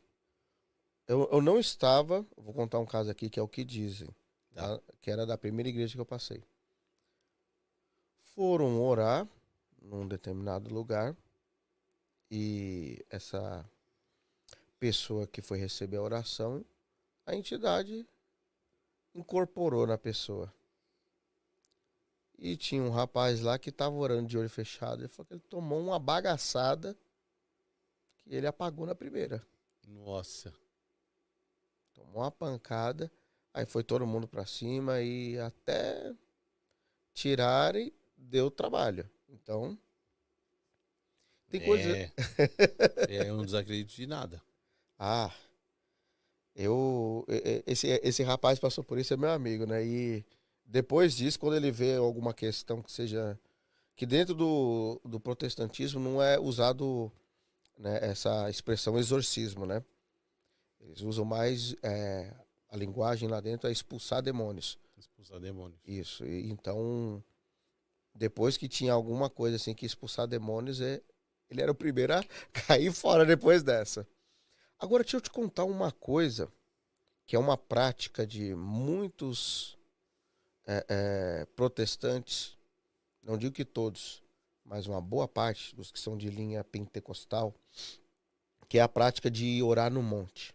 Eu não estava, vou contar um caso aqui que é o que dizem, tá? Que era da primeira igreja que eu passei. Foram orar num determinado lugar e essa pessoa que foi receber a oração, a entidade incorporou na pessoa. E tinha um rapaz lá que estava orando de olho fechado. Ele falou que ele tomou uma bagaçada que ele apagou na primeira. Nossa. Tomou uma pancada. Aí foi todo mundo pra cima e até tirarem deu trabalho. Então, tem coisa... Eu não desacredito de nada. Esse rapaz passou por isso, é meu amigo, né? E depois disso, quando ele vê alguma questão que seja... Que dentro do protestantismo não é usado, né, essa expressão exorcismo, né? Eles usam mais a linguagem lá dentro é expulsar demônios. Expulsar demônios. Isso. E, então, depois que tinha alguma coisa assim que expulsar demônios, ele era o primeiro a cair fora depois dessa. Agora, deixa eu te contar uma coisa que é uma prática de muitos protestantes, não digo que todos, mas uma boa parte dos que são de linha pentecostal, que é a prática de orar no monte.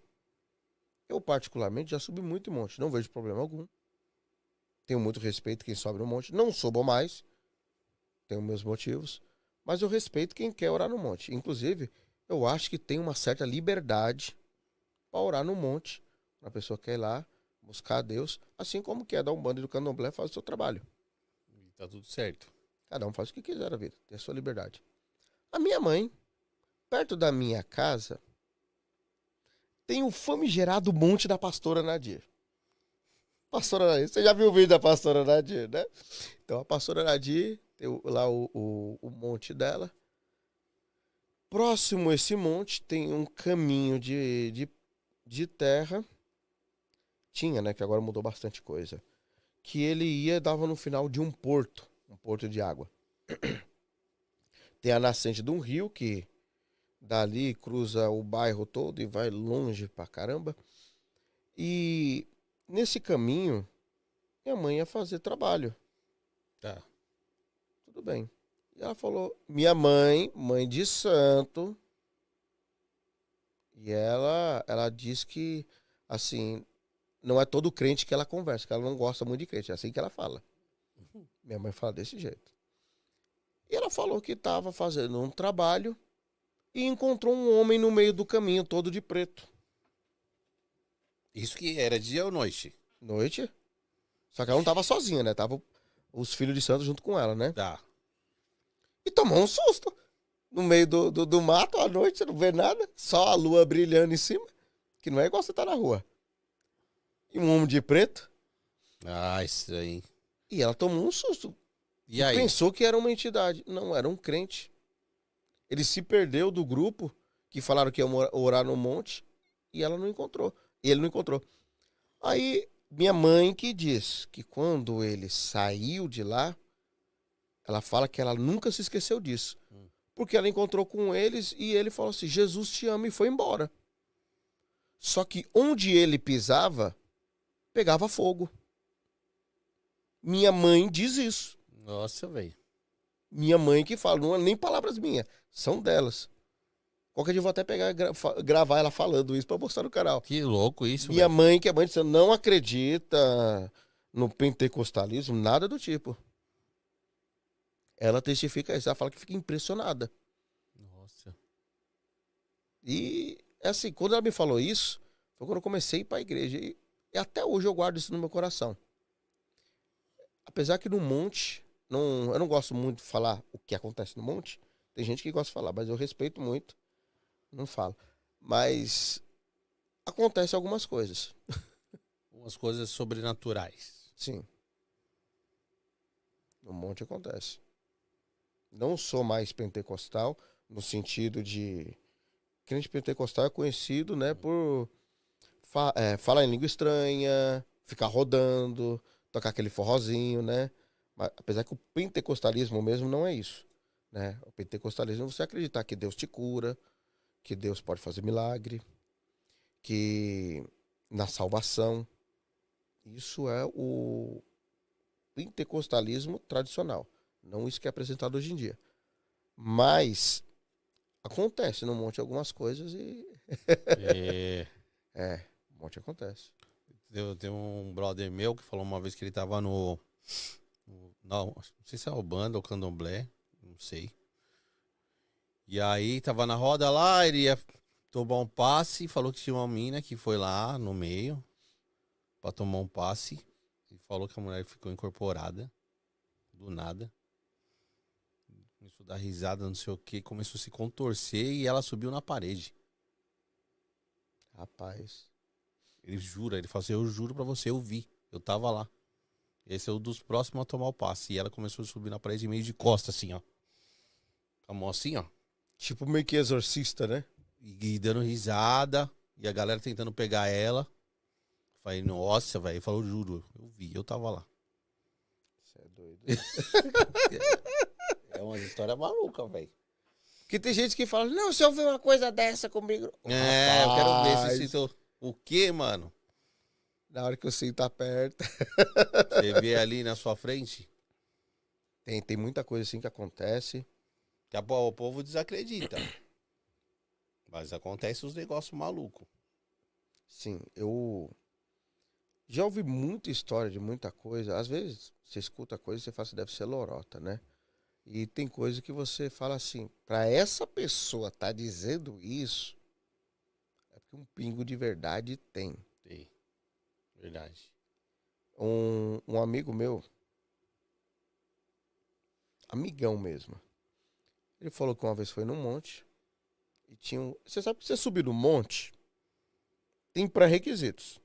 Eu, particularmente, já subi muito em monte, não vejo problema algum. Tenho muito respeito quem sobe no monte. Não subo mais, tenho meus motivos, mas eu respeito quem quer orar no monte. Inclusive, eu acho que tem uma certa liberdade para orar no monte. A pessoa quer ir lá buscar a Deus, assim como quer dar um bando do candomblé, faz o seu trabalho. E tá tudo certo. Cada um faz o que quiser na vida, tem a sua liberdade. A minha mãe, perto da minha casa, tem o famigerado monte da pastora Nadir. Pastora Nadir, você já viu o vídeo da pastora Nadir, né? Então a pastora Nadir tem lá o monte dela. Próximo a esse monte tem um caminho de terra. Tinha, né? Que agora mudou bastante coisa. Que ele ia e dava no final de um porto de água. Tem a nascente de um rio que dali cruza o bairro todo e vai longe pra caramba. E nesse caminho, minha mãe ia fazer trabalho. Tá. Tudo bem. E ela falou, minha mãe de santo, e ela diz que, assim, não é todo crente que ela conversa, que ela não gosta muito de crente, é assim que ela fala. Minha mãe fala desse jeito. E ela falou que estava fazendo um trabalho e encontrou um homem no meio do caminho, todo de preto. Isso que era dia ou noite? Noite. Só que ela não estava sozinha, né? Tava os filhos de santo junto com ela, né? Tá. E tomou um susto. No meio do mato, à noite, você não vê nada. Só a lua brilhando em cima. Que não é igual você tá na rua. E um homem de preto. Ah, isso aí. E ela tomou um susto. E aí? Pensou que era uma entidade. Não, era um crente. Ele se perdeu do grupo que falaram que ia orar no monte. E ela não encontrou. E ele não encontrou. Aí, minha mãe que diz que quando ele saiu de lá, ela fala que ela nunca se esqueceu disso. Porque ela encontrou com eles e ele falou assim, Jesus te ama, e foi embora. Só que onde ele pisava, pegava fogo. Minha mãe diz isso. Nossa, velho. Minha mãe que fala, não é nem palavras minhas, são delas. Qualquer dia eu vou até pegar gravar ela falando isso pra postar no canal. Que louco isso, Minha véio. mãe, que é mãe de santo, não acredita no pentecostalismo, nada do tipo. Ela testifica isso, ela fala que fica impressionada. Nossa. E, assim, quando ela me falou isso, foi quando eu comecei a ir pra igreja. E até hoje eu guardo isso no meu coração. Apesar que no monte, eu não gosto muito de falar o que acontece no monte. Tem gente que gosta de falar, mas eu respeito muito. Não falo. Mas acontecem algumas coisas. Umas coisas sobrenaturais. Sim. No monte acontece. Não sou mais pentecostal, no sentido de... Crente pentecostal é conhecido, né, por falar em língua estranha, ficar rodando, tocar aquele forrozinho, né? Mas, apesar que o pentecostalismo mesmo não é isso, né? O pentecostalismo é você acreditar que Deus te cura, que Deus pode fazer milagre, que na salvação. Isso é o pentecostalismo tradicional. Não isso que é apresentado hoje em dia. Mas acontece no monte algumas coisas e... um monte acontece. Tem um brother meu que falou uma vez que ele tava não sei se é o banda ou candomblé, não sei. E aí tava na roda lá, ele ia tomar um passe, falou que tinha uma mina que foi lá no meio pra tomar um passe. E falou que a mulher ficou incorporada do nada. Começou a dar risada, não sei o que, começou a se contorcer e ela subiu na parede. Rapaz. Ele jura, ele fala assim, eu juro pra você, eu vi. Eu tava lá. Esse é um dos próximos a tomar o passe. E ela começou a subir na parede meio de costa, assim, ó. Com a mão assim, ó. Tipo meio que exorcista, né? E dando risada. E a galera tentando pegar ela. Falei, nossa, velho. Ele falou, juro, eu vi, eu tava lá. Você é doido. É uma história maluca, velho. Porque tem gente que fala, não, se eu ver uma coisa dessa comigo... É, eu quero ver se sinto... O quê, mano? Na hora que o cinto tá perto. Você vê ali na sua frente? Tem muita coisa assim que acontece. Que o povo desacredita. Mas acontece os negócios malucos. Sim, eu já ouvi muita história de muita coisa. Às vezes você escuta coisa e você fala assim, deve ser lorota, né? E tem coisa que você fala assim, pra essa pessoa tá dizendo isso, é porque um pingo de verdade tem. Tem. Verdade. Um amigo meu, amigão mesmo, ele falou que uma vez foi num monte e tinha um... Você sabe que você subir no monte tem pré-requisitos.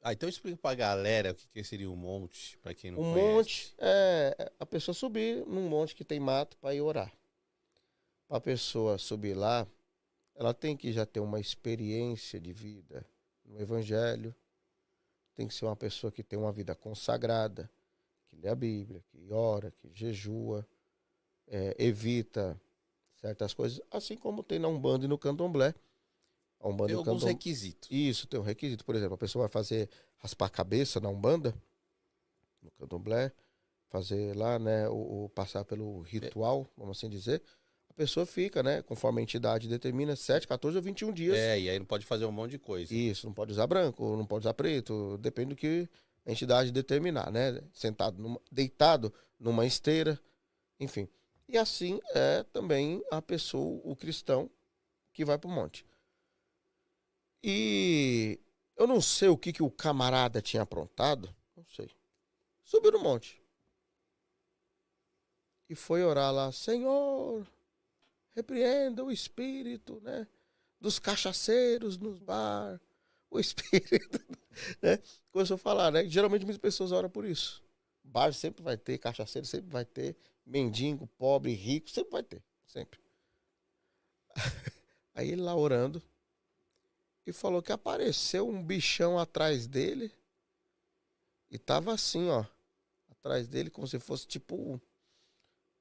Ah, então explica pra galera o que seria um monte, pra quem não Um conhece. monte é a pessoa subir num monte que tem mato para ir orar. Para a pessoa subir lá, ela tem que já ter uma experiência de vida no Evangelho. Tem que ser uma pessoa que tem uma vida consagrada, que lê a Bíblia, que ora, que jejua, evita certas coisas, assim como tem na Umbanda e no Candomblé. Tem alguns requisitos. Isso, tem um requisito. Por exemplo, a pessoa vai fazer raspar a cabeça na Umbanda, no Candomblé, fazer lá, né, passar pelo ritual, vamos assim dizer. A pessoa fica, né, conforme a entidade determina, 7, 14 ou 21 dias. E aí não pode fazer um monte de coisa. Isso, não pode usar branco, não pode usar preto, depende do que a entidade determinar, né? Deitado numa esteira, enfim. E assim é também a pessoa, o cristão, que vai pro monte. E eu não sei o que o camarada tinha aprontado, não sei. Subiu no monte. E foi orar lá, Senhor, repreenda o espírito, né, dos cachaceiros nos bar, o espírito, né? Começou a falar, né? Geralmente muitas pessoas oram por isso. Bar sempre vai ter, cachaceiro sempre vai ter, mendigo, pobre, rico, sempre vai ter, sempre. Aí ele lá orando, e falou que apareceu um bichão atrás dele. E tava assim, ó. Atrás dele, como se fosse tipo...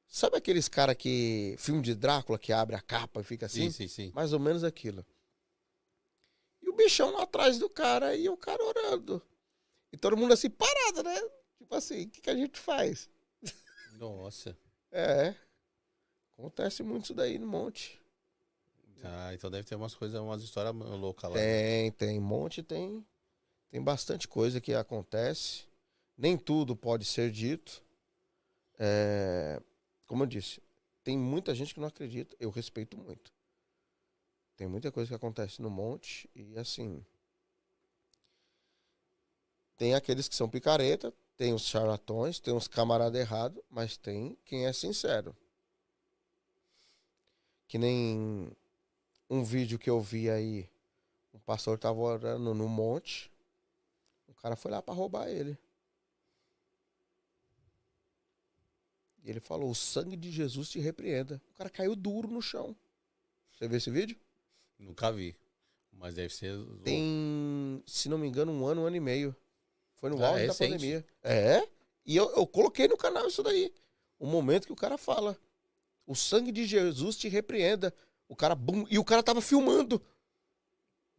Sabe aqueles caras que... Filme de Drácula, que abre a capa e fica assim? Sim. Mais ou menos aquilo. E o bichão lá atrás do cara e o cara orando. E todo mundo assim, parado, né? Tipo assim, o que a gente faz? Nossa. Acontece muito isso daí no monte. Ah, então deve ter umas coisas, umas histórias loucas lá. Tem monte, tem bastante coisa que acontece. Nem tudo pode ser dito. Como eu disse, tem muita gente que não acredita. Eu respeito muito. Tem muita coisa que acontece no monte e assim... Tem aqueles que são picareta, tem os charlatões, tem os camaradas errados, mas tem quem é sincero. Que nem... Um vídeo que eu vi aí, um pastor tava orando no monte, o cara foi lá pra roubar ele. E ele falou, o sangue de Jesus te repreenda. O cara caiu duro no chão. Você viu esse vídeo? Nunca vi, mas deve ser... Tem, se não me engano, um ano e meio. Foi no auge da recente. pandemia. E eu coloquei no canal isso daí. O momento que o cara fala, o sangue de Jesus te repreenda. O cara, bum, e o cara tava filmando.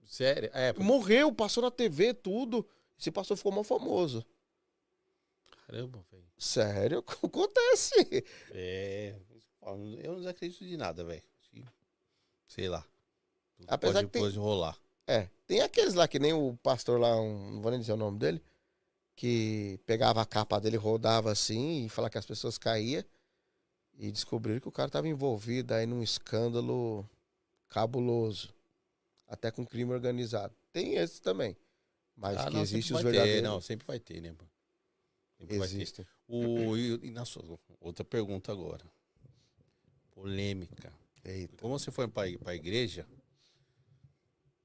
Sério? Morreu, passou na TV, tudo. Esse pastor ficou mal famoso. Caramba, velho. Sério? Acontece. Eu não desacredito de nada, velho. Sei lá. Apesar pode que tem... rolar. Tem aqueles lá, que nem o pastor lá, não vou nem dizer o nome dele, que pegava a capa dele, rodava assim e falava que as pessoas caíam. E descobriram que o cara estava envolvido aí num escândalo cabuloso. Até com crime organizado. Tem esse também. Mas que existe os verdadeiros. Não, sempre vai ter, né? Existe. E na sua outra pergunta agora. Polêmica. Eita. Como você foi pra igreja,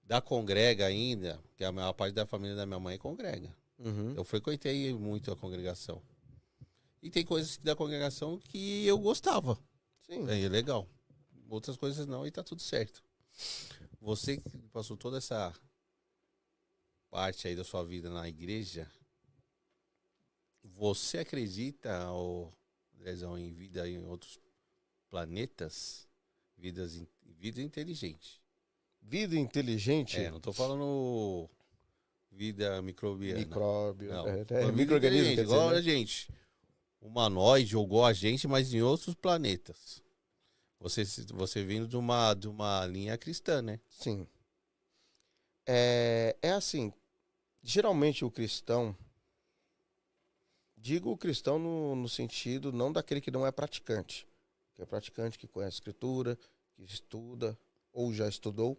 da congrega ainda, que a maior parte da família da minha mãe congrega. Eu frequentei muito a congregação. E tem coisas da congregação que eu gostava. Sim. É legal. Outras coisas não, e tá tudo certo. Você que passou toda essa parte aí da sua vida na igreja, você acredita, Andrezão, em vida em outros planetas? Vida inteligente. Vida inteligente? Não tô falando vida microbiana. Micróbio. Não. Micro-organismo, igual a gente. Humanoide, ou igual a gente, mas em outros planetas. Você vindo de uma linha cristã, né? Sim. É assim, geralmente o cristão, digo o cristão no sentido não daquele que não é praticante, que é praticante, que conhece a escritura, que estuda ou já estudou,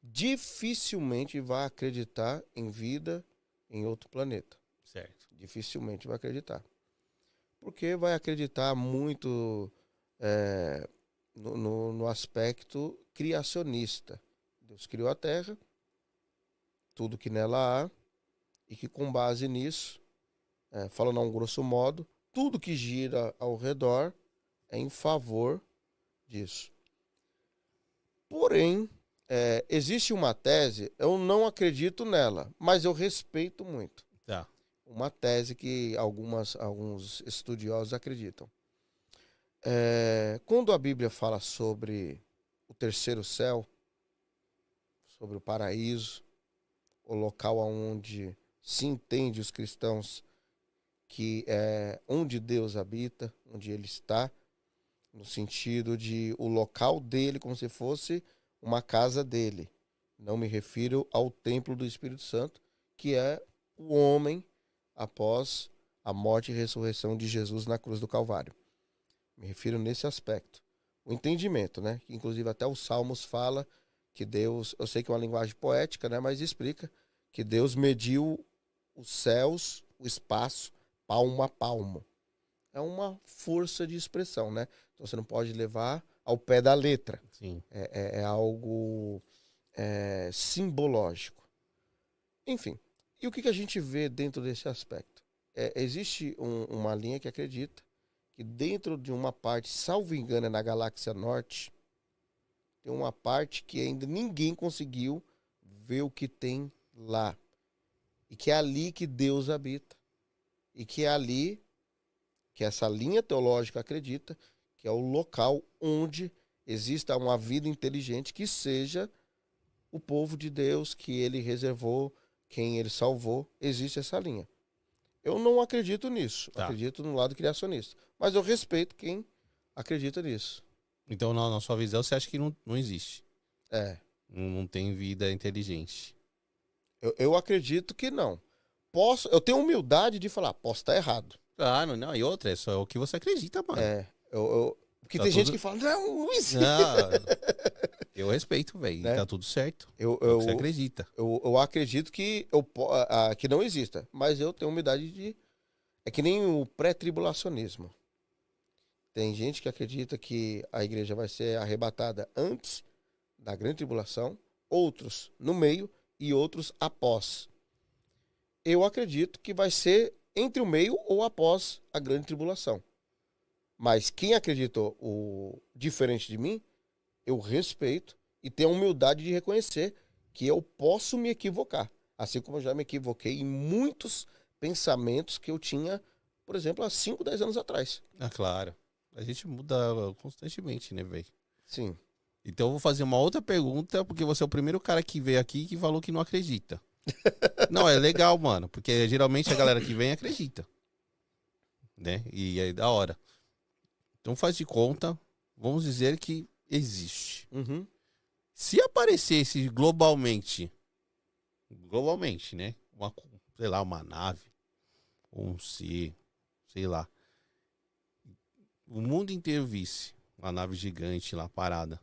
dificilmente vai acreditar em vida em outro planeta. Certo. Dificilmente vai acreditar. Porque vai acreditar muito no aspecto criacionista. Deus criou a Terra, tudo que nela há, e que com base nisso, falando a um grosso modo, tudo que gira ao redor é em favor disso. Porém, existe uma tese, eu não acredito nela, mas eu respeito muito. Tá. Uma tese que alguns estudiosos acreditam. Quando a Bíblia fala sobre o terceiro céu, sobre o paraíso, o local onde se entende os cristãos que é onde Deus habita, onde Ele está, no sentido de o local dele como se fosse uma casa dele. Não me refiro ao templo do Espírito Santo, que é o homem após a morte e ressurreição de Jesus na cruz do Calvário. Me refiro nesse aspecto. O entendimento, né? Que inclusive até os Salmos fala que Deus, eu sei que é uma linguagem poética, né? Mas explica que Deus mediu os céus, o espaço, palmo a palmo. É uma força de expressão, né? Então você não pode levar ao pé da letra. Sim. É algo simbológico. Enfim, e o que a gente vê dentro desse aspecto? Existe uma linha que acredita que dentro de uma parte, salvo engano, na galáxia norte, tem uma parte que ainda ninguém conseguiu ver o que tem lá. E que é ali que Deus habita. E que é ali que essa linha teológica acredita que é o local onde exista uma vida inteligente que seja o povo de Deus, que ele reservou, quem ele salvou. Existe essa linha. Eu não acredito nisso. Tá. Acredito no lado criacionista. Mas eu respeito quem acredita nisso. Então, na sua visão, você acha que não existe? Não tem vida inteligente. Eu acredito que não. Eu tenho humildade de falar, posso estar errado. Ah, não, e outra, é só o que você acredita, mano. Porque Tá tem tudo... gente que fala, não existe. Não, eu respeito, velho. Né? Tá tudo certo. Você acredita. Eu acredito que não exista. Mas eu tenho humildade de... É que nem o pré-tribulacionismo. Tem gente que acredita que a igreja vai ser arrebatada antes da grande tribulação, outros no meio e outros após. Eu acredito que vai ser entre o meio ou após a grande tribulação. Mas quem acreditou diferente de mim, eu respeito e tenho a humildade de reconhecer que eu posso me equivocar. Assim como eu já me equivoquei em muitos pensamentos que eu tinha, por exemplo, há 5, 10 anos atrás. Ah, claro. A gente muda constantemente, né, velho? Sim. Então eu vou fazer uma outra pergunta, porque você é o primeiro cara que veio aqui que falou que não acredita. Não, é legal, mano, porque geralmente a galera que vem acredita. Né? E é da hora. Então faz de conta, vamos dizer que existe. Uhum. Se aparecesse globalmente, né? Uma nave, ou um ser, sei lá. O mundo inteiro visse uma nave gigante lá parada.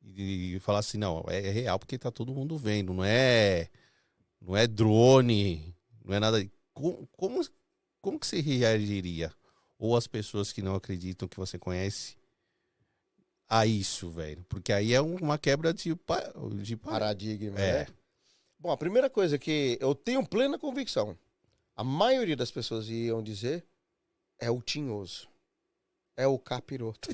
E falar assim, não, é real porque tá todo mundo vendo, não é drone, não é nada. Como que você reagiria? Ou as pessoas que não acreditam, que você conhece, a isso, velho? Porque aí é uma quebra de paradigma, É. né? Bom, a primeira coisa que eu tenho plena convicção, a maioria das pessoas iam dizer, é o tinhoso. É o capiroto.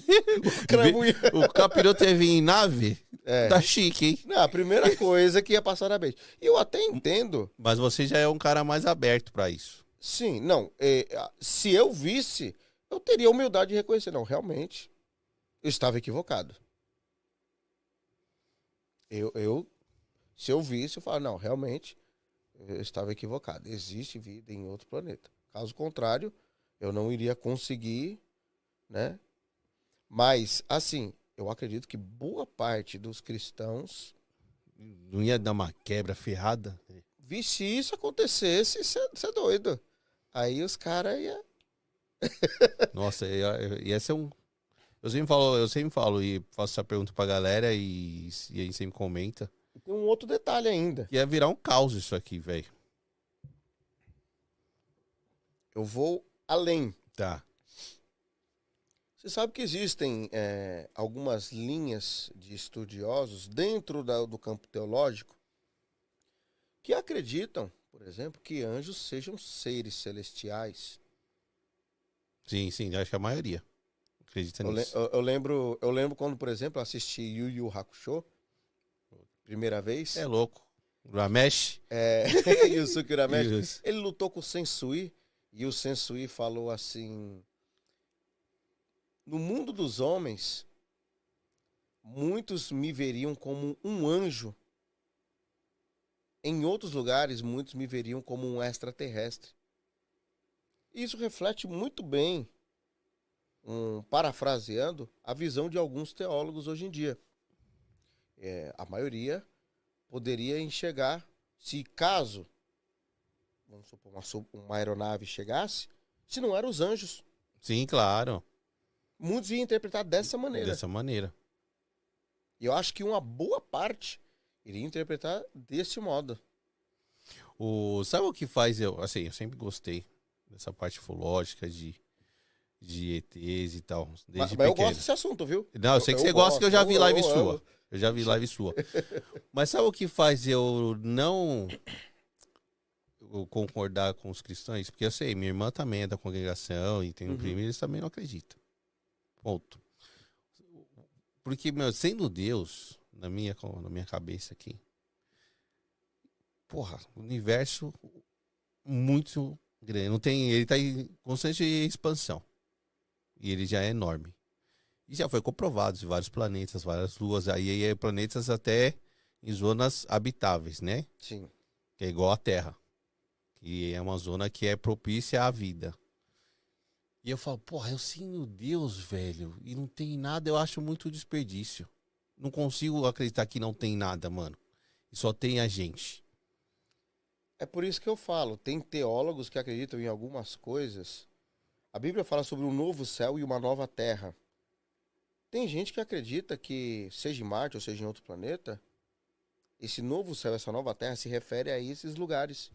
O capiroto ia vir em nave? É. Tá chique, hein? Não, a primeira coisa que ia passar na mente. E eu até entendo. Mas você já é um cara mais aberto pra isso. Sim, não. Se eu visse, eu teria a humildade de reconhecer. Não, realmente, eu estava equivocado. Se eu visse, eu falo, não, realmente, eu estava equivocado. Existe vida em outro planeta. Caso contrário, eu não iria conseguir, né? Mas, assim, eu acredito que boa parte dos cristãos... Não ia dar uma quebra ferrada? Se isso acontecesse, você é doido. Aí os caras iam... Nossa, ia ser um... Eu sempre falo e faço essa pergunta pra galera e aí sempre comenta. E tem um outro detalhe ainda. Ia virar um caos isso aqui, velho. Eu vou além. Tá. Você sabe que existem algumas linhas de estudiosos dentro do campo teológico que acreditam, por exemplo, que anjos sejam seres celestiais. Sim, acho que a maioria acredita nisso. Eu lembro quando, por exemplo, assisti Yu Yu Hakusho, primeira vez. É louco. Ramesh. Yusuke Urameshi. Isso. Ele lutou com o Sensui e o Sensui falou assim... No mundo dos homens, muitos me veriam como um anjo. Em outros lugares, muitos me veriam como um extraterrestre. Isso reflete muito bem, parafraseando, a visão de alguns teólogos hoje em dia. A maioria poderia enxergar, se caso, vamos supor, uma aeronave chegasse, se não eram os anjos. Sim, claro. Muitos iam interpretar dessa maneira. Dessa maneira. E eu acho que uma boa parte iria interpretar desse modo. Sabe o que faz eu sempre gostei dessa parte ufológica de ETs e tal. Desde Mas eu pequeno. gosto desse assunto, viu? Não, eu sei que você gosta, que eu já vi live sua. amo. Eu já vi live sua. Mas sabe o que faz eu não concordar com os cristãos? Porque eu sei, minha irmã também é da congregação e tem um primo e eles também não acreditam. Ponto. Porque, sendo Deus, na minha cabeça aqui, porra, o universo muito grande. Ele tá em constante expansão. E ele já é enorme. E já foi comprovado em vários planetas, várias luas, aí planetas até em zonas habitáveis, né? Sim. Que é igual à Terra. Que é uma zona que é propícia à vida. E eu falo, porra, eu sinto Deus, velho, e não tem nada, eu acho muito desperdício. Não consigo acreditar que não tem nada, mano. E só tem a gente. É por isso que eu falo, tem teólogos que acreditam em algumas coisas. A Bíblia fala sobre um novo céu e uma nova terra. Tem gente que acredita que, seja em Marte ou seja em outro planeta, esse novo céu, essa nova terra se refere a esses lugares.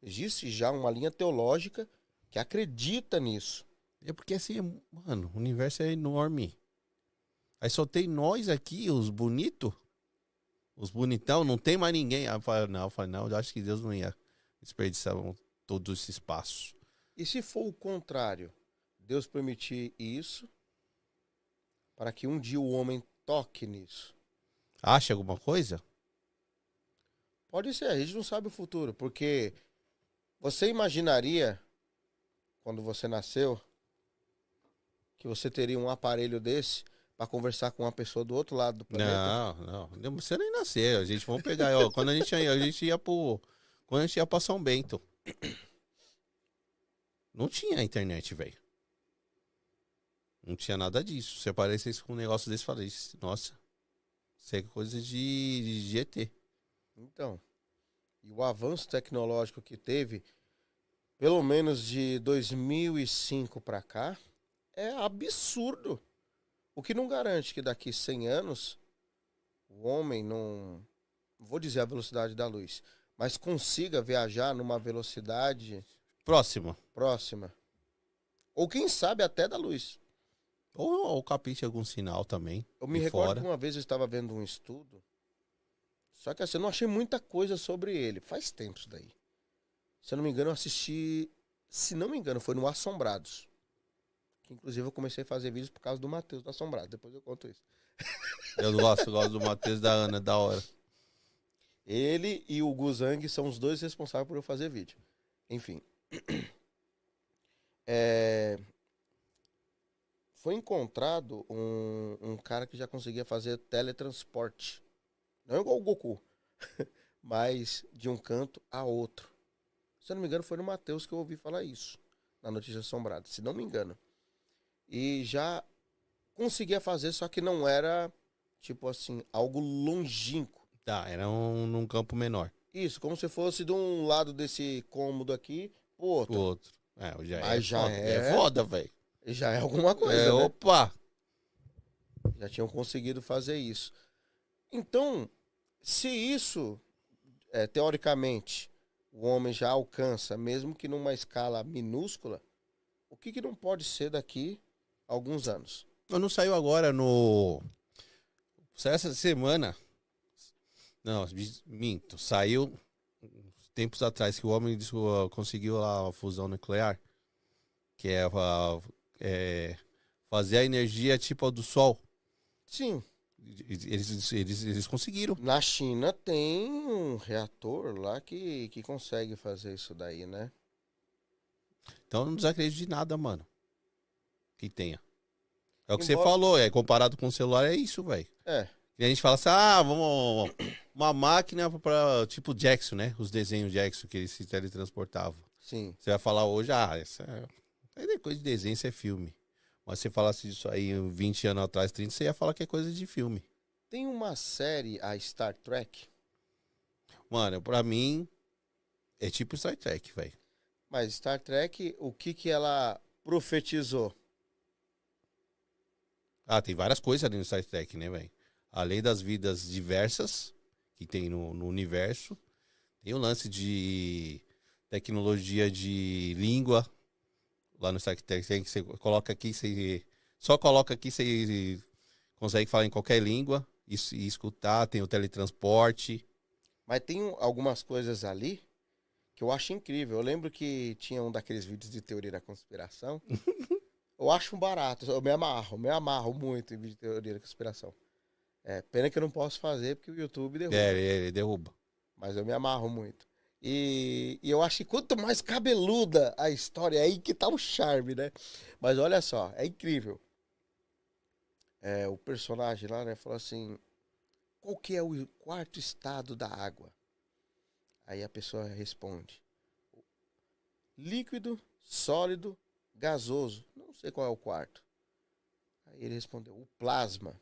Existe já uma linha teológica que acredita nisso. É porque assim, mano, o universo é enorme. Aí só tem nós aqui, os bonitos. Os bonitão, não tem mais ninguém. Aí eu falei, não, eu acho que Deus não ia desperdiçar todo esse espaço. E se for o contrário, Deus permitir isso para que um dia o homem toque nisso? Acha alguma coisa? Pode ser, a gente não sabe o futuro, porque você imaginaria, quando você nasceu, que você teria um aparelho desse para conversar com uma pessoa do outro lado do planeta? Não. Você nem nasceu. A gente vamos pegar, ó, quando a gente ia pra São Bento. Não tinha internet, velho. Não tinha nada disso. Se aparecesse com um negócio desse, falei, nossa, isso é coisa de ET. Então, e o avanço tecnológico que teve, pelo menos de 2005 para cá, é absurdo. O que não garante que daqui 100 anos o homem não vou dizer a velocidade da luz, mas consiga viajar numa velocidade próxima. Ou quem sabe até da luz. Ou capite algum sinal também. Eu me recordo que uma vez eu estava vendo um estudo, só que assim, eu não achei muita coisa sobre ele. Faz tempo isso daí. Se eu não me engano, eu assisti, se não me engano, foi no Assombrados. Que inclusive eu comecei a fazer vídeos por causa do Matheus do Assombrados. Depois eu conto isso. Eu gosto do Matheus e da Ana, da hora. Ele e o Guzang são os dois responsáveis por eu fazer vídeo. Enfim. Foi encontrado um cara que já conseguia fazer teletransporte. Não igual o Goku, mas de um canto a outro. Se eu não me engano, foi no Matheus que eu ouvi falar isso, na Notícia Assombrada, se não me engano. E já conseguia fazer, só que não era, tipo assim, algo longínquo. Tá, era num campo menor. Isso, como se fosse de um lado desse cômodo aqui pro outro. O outro. Mas já é foda, velho. Já é alguma coisa, né? Opa! Já tinham conseguido fazer isso. Então, se isso, teoricamente, o homem já alcança, mesmo que numa escala minúscula, o que não pode ser daqui a alguns anos? Não saiu agora no... Saiu essa semana. Não, minto. Saiu tempos atrás que o homem conseguiu lá a fusão nuclear. Que é fazer a energia tipo a do Sol. Sim. Eles conseguiram. Na China tem um reator lá que consegue fazer isso daí, né? Então não desacredito de nada, mano. Que tenha. É o que você falou, comparado com o celular, é isso, velho. E a gente fala assim, vamos... Uma máquina pra, tipo Jackson, né? Os desenhos Jackson que eles se teletransportavam. Sim. Você vai falar hoje, essa é coisa de desenho, isso é filme. Mas se você falasse isso aí 20 anos atrás, 30, você ia falar que é coisa de filme. Tem uma série, a Star Trek. Mano, pra mim, é tipo Star Trek, velho. Mas Star Trek, o que ela profetizou? Tem várias coisas ali no Star Trek, né, velho? Além das vidas diversas que tem no universo, tem o lance de tecnologia de língua. Lá no Star Trek, você coloca aqui, você só coloca aqui, você consegue falar em qualquer língua e escutar, tem o teletransporte. Mas tem algumas coisas ali que eu acho incrível. Eu lembro que tinha um daqueles vídeos de teoria da conspiração. Eu acho um barato, eu me amarro muito em vídeo de teoria da conspiração. Pena que eu não posso fazer porque o YouTube derruba. Ele derruba. Mas eu me amarro muito. E eu acho que quanto mais cabeluda a história, é aí que tá o charme, né? Mas olha só, é incrível. O personagem lá, né, falou assim, qual que é o quarto estado da água? Aí a pessoa responde, líquido, sólido, gasoso. Não sei qual é o quarto. Aí ele respondeu, o plasma.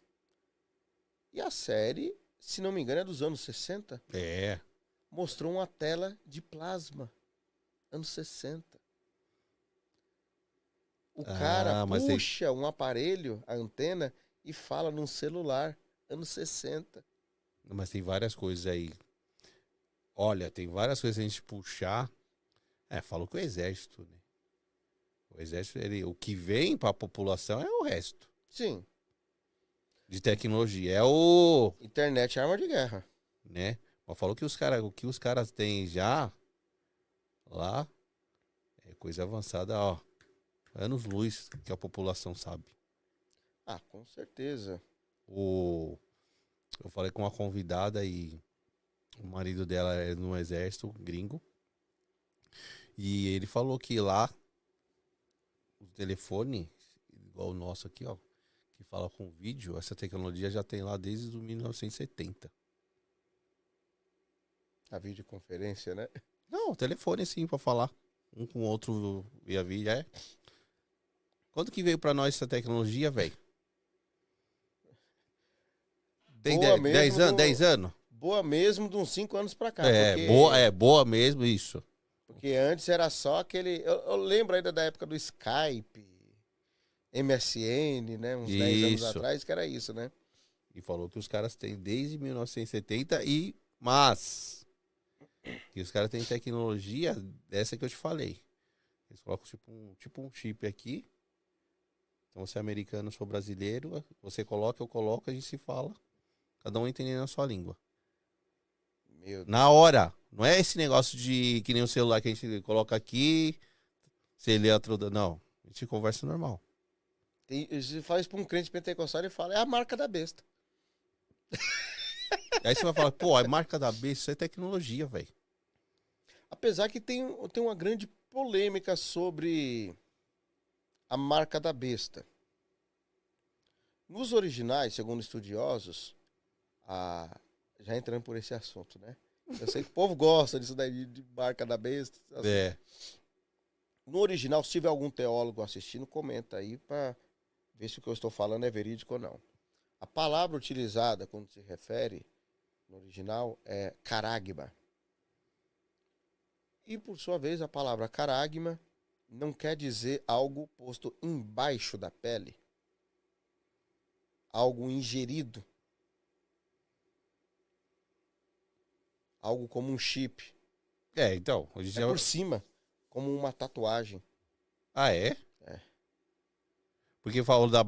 E a série, se não me engano, é dos anos 60. Mostrou uma tela de plasma. Anos 60. O cara puxa um aparelho, a antena, e fala num celular. Anos 60. Mas tem várias coisas aí. Olha, tem várias coisas a gente puxar. Falou que o exército, né? O exército, o que vem pra população é o resto. Sim. De tecnologia. Internet é arma de guerra. Né? Mas falou que o que os caras têm já lá é coisa avançada, anos-luz que a população sabe. Com certeza. Eu falei com uma convidada e o marido dela é no exército gringo. E ele falou que lá o telefone, igual o nosso aqui, que fala com vídeo, essa tecnologia já tem lá desde 1970. A videoconferência, né? Não, o telefone sim, pra falar. Um com o outro via vídeo, Quando que veio pra nós essa tecnologia, velho? Tem 10 anos? 10 anos? Boa mesmo de uns 5 anos pra cá. Boa mesmo isso. Porque antes era só aquele... Eu lembro ainda da época do Skype, MSN, né? Uns 10 anos atrás que era isso, né? E falou que os caras têm desde 1970 mas que os caras têm tecnologia dessa que eu te falei. Eles colocam tipo um chip aqui, Então, você é americano, eu sou brasileiro, você coloca, eu coloco, a gente se fala. Cada um entendendo a sua língua. Na hora. Não é esse negócio de que nem o celular que a gente coloca aqui, você lê a truda. Não. A gente conversa normal. Você fala isso pra um crente pentecostal e fala, é a marca da besta. Aí você vai falar, pô, a marca da besta, isso é tecnologia, velho. Apesar que tem uma grande polêmica sobre a marca da besta. Nos originais, segundo estudiosos, já entrando por esse assunto, né? Eu sei que o povo gosta disso daí, de marca da besta. Assim. É. No original, se tiver algum teólogo assistindo, comenta aí para ver se o que eu estou falando é verídico ou não. A palavra utilizada quando se refere no original é caragma. E, por sua vez, a palavra caragma não quer dizer algo posto embaixo da pele, algo ingerido, algo como um chip. Então. Hoje por cima, como uma tatuagem. Ah, é? É. Porque falou da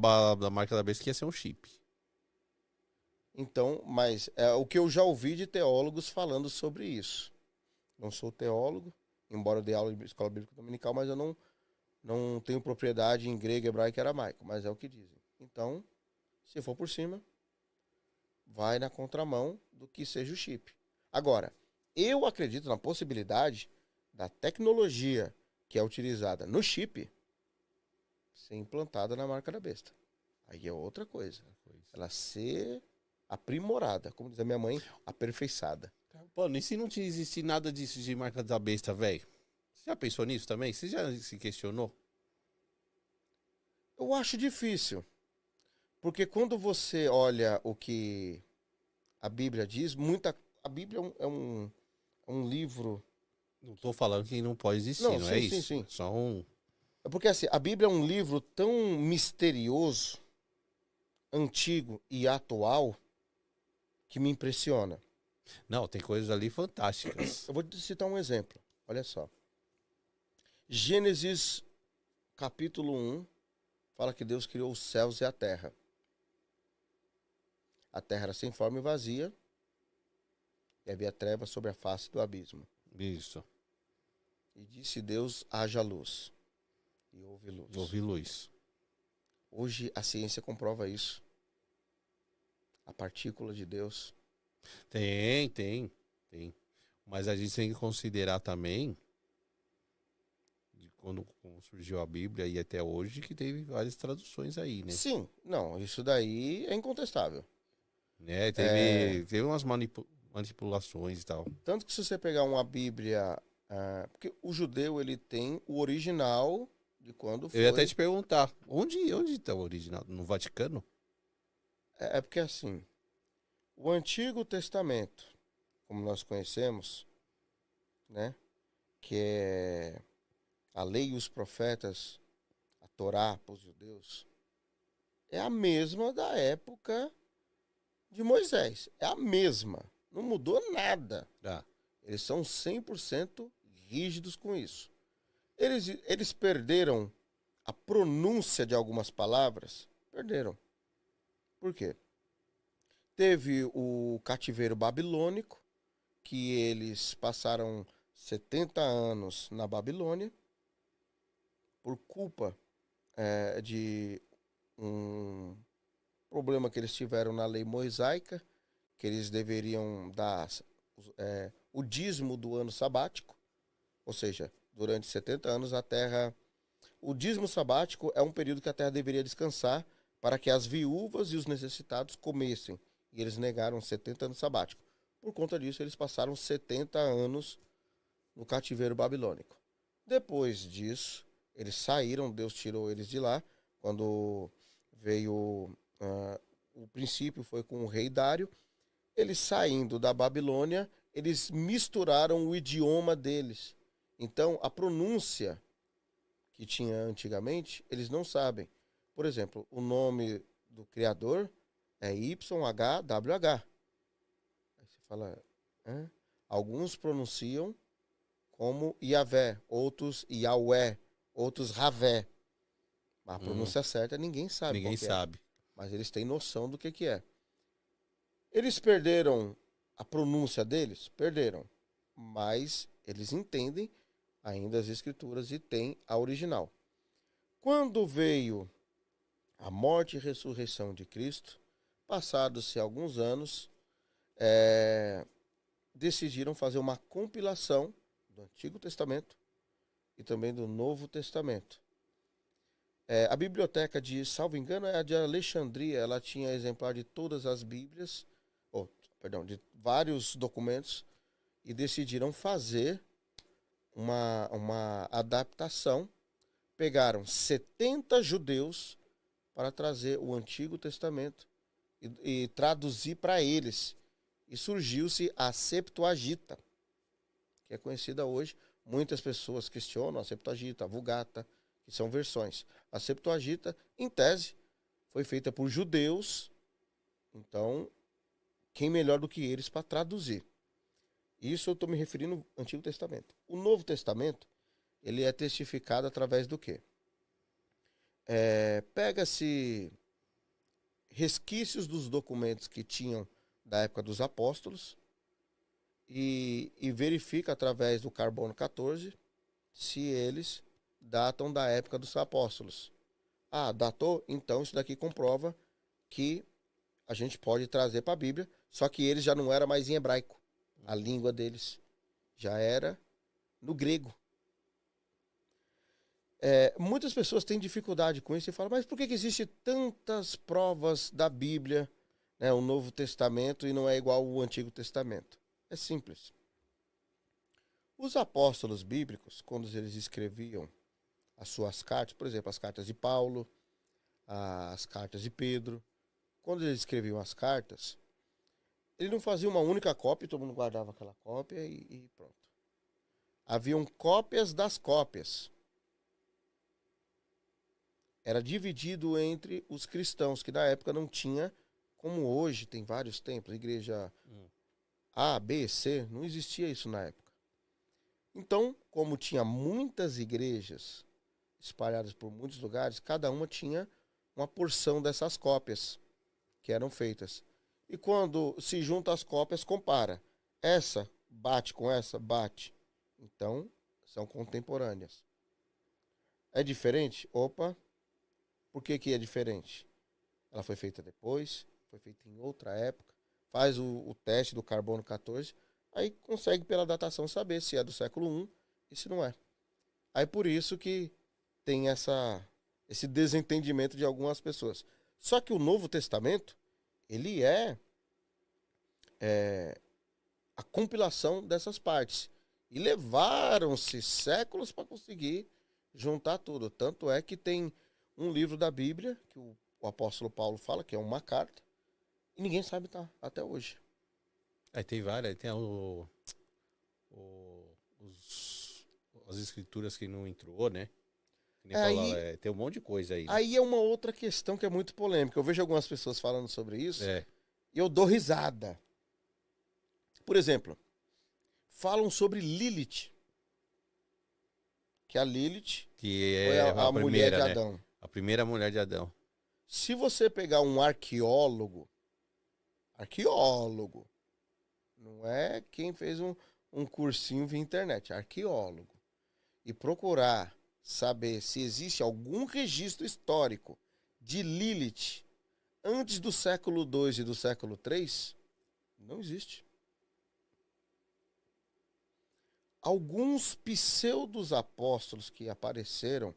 marca da besta que ia ser um chip. Então, mas é o que eu já ouvi de teólogos falando sobre isso. Não sou teólogo, embora eu dê aula de escola bíblica dominical, mas eu não tenho propriedade em grego, hebraico e aramaico, mas é o que dizem. Então, se for por cima, vai na contramão do que seja o chip. Agora, eu acredito na possibilidade da tecnologia que é utilizada no chip ser implantada na marca da besta. Aí é outra coisa. Ela ser aprimorada, como diz a minha mãe, aperfeiçada. Pô, e se não existir nada disso de marca da besta, velho? Você já pensou nisso também? Você já se questionou? Eu acho difícil. Porque quando você olha o que a Bíblia diz, a Bíblia é um livro... Não tô falando que não pode existir, não sim, é isso? Sim. Só um... É porque assim, a Bíblia é um livro tão misterioso, antigo e atual, que me impressiona. Não, tem coisas ali fantásticas. Eu vou te citar um exemplo. Olha só. Gênesis, capítulo 1, fala que Deus criou os céus e a terra. A terra era sem forma e vazia, e havia trevas sobre a face do abismo. Isso. E disse Deus, haja luz. E houve luz. Houve luz. Hoje a ciência comprova isso. A partícula de Deus. Tem. Mas a gente tem que considerar também, de quando surgiu a Bíblia e até hoje, que teve várias traduções aí, né? Sim, não, isso daí é incontestável. Né? Teve umas manipulações e tal. Tanto que se você pegar uma Bíblia... porque o judeu, ele tem o original de quando foi... Eu ia até te perguntar, onde está o original? No Vaticano? É porque assim, o Antigo Testamento, como nós conhecemos, né, que é a lei e os profetas, a Torá para os judeus, é a mesma da época de Moisés. É a mesma. Não mudou nada. Eles são 100% rígidos com isso. Eles perderam a pronúncia de algumas palavras? Perderam. Por quê? Teve o cativeiro babilônico, que eles passaram 70 anos na Babilônia, por culpa de um problema que eles tiveram na lei mosaica, que eles deveriam dar o dízimo do ano sabático, ou seja, durante 70 anos a terra... O dízimo sabático é um período que a terra deveria descansar para que as viúvas e os necessitados comessem. E eles negaram 70 anos sabático. Por conta disso, eles passaram 70 anos no cativeiro babilônico. Depois disso, eles saíram, Deus tirou eles de lá. Quando veio... o princípio foi com o rei Dário. Eles saindo da Babilônia, eles misturaram o idioma deles. Então, a pronúncia que tinha antigamente, eles não sabem. Por exemplo, o nome do criador é YHWH. Aí você fala... Hã? Alguns pronunciam como Iavé, outros Yahweh, outros Ravé. A pronúncia certa ninguém sabe. Ninguém sabe. Mas eles têm noção do que é. Eles perderam a pronúncia deles? Perderam. Mas eles entendem ainda as escrituras e têm a original. Quando veio a morte e ressurreição de Cristo, passados-se alguns anos, decidiram fazer uma compilação do Antigo Testamento e também do Novo Testamento. A biblioteca de, salvo engano, é a de Alexandria. Ela tinha exemplar de todas as Bíblias, de vários documentos, e decidiram fazer uma adaptação. Pegaram 70 judeus para trazer o Antigo Testamento e traduzir para eles. E surgiu-se a Septuaginta, que é conhecida hoje. Muitas pessoas questionam a Septuaginta, a Vulgata, que são versões. A Septuaginta, em tese, foi feita por judeus. Então, quem melhor do que eles para traduzir? Isso eu estou me referindo ao Antigo Testamento. O Novo Testamento, ele é testificado através do quê? Pega-se resquícios dos documentos que tinham da época dos apóstolos e verifica através do carbono 14 se eles datam da época dos apóstolos. Datou? Então isso daqui comprova que a gente pode trazer para a Bíblia, só que eles já não era mais em hebraico. A língua deles já era no grego. Muitas pessoas têm dificuldade com isso e falam, mas por que existem tantas provas da Bíblia, né, o Novo Testamento, e não é igual ao Antigo Testamento? É simples. Os apóstolos bíblicos, quando eles escreviam as suas cartas, por exemplo, as cartas de Paulo, as cartas de Pedro, quando eles escreviam as cartas, ele não fazia uma única cópia, todo mundo guardava aquela cópia e pronto. Haviam cópias das cópias. Era dividido entre os cristãos, que na época não tinha, como hoje, tem vários templos, igreja A, B, C, não existia isso na época. Então, como tinha muitas igrejas espalhadas por muitos lugares, cada uma tinha uma porção dessas cópias que eram feitas. E quando se junta as cópias, compara. Essa bate com essa, bate. Então, são contemporâneas. É diferente? Opa! Por que é diferente? Ela foi feita depois, foi feita em outra época, faz o teste do carbono 14, aí consegue pela datação saber se é do século I e se não é. Aí por isso que tem esse desentendimento de algumas pessoas. Só que o Novo Testamento, ele é a compilação dessas partes. E levaram-se séculos para conseguir juntar tudo. Tanto é que tem um livro da Bíblia, que o apóstolo Paulo fala, que é uma carta, e ninguém sabe até hoje. Tem várias, tem as escrituras que não entrou, né? Que nem tem um monte de coisa aí. Né? Aí é uma outra questão que é muito polêmica. Eu vejo algumas pessoas falando sobre isso e eu dou risada. Por exemplo, falam sobre Lilith. Que a Lilith foi a mulher de Adão. Né? A primeira mulher de Adão. Se você pegar um arqueólogo, não é quem fez um cursinho via internet, arqueólogo, e procurar saber se existe algum registro histórico de Lilith antes do século II e do século III, não existe. Alguns pseudos apóstolos que apareceram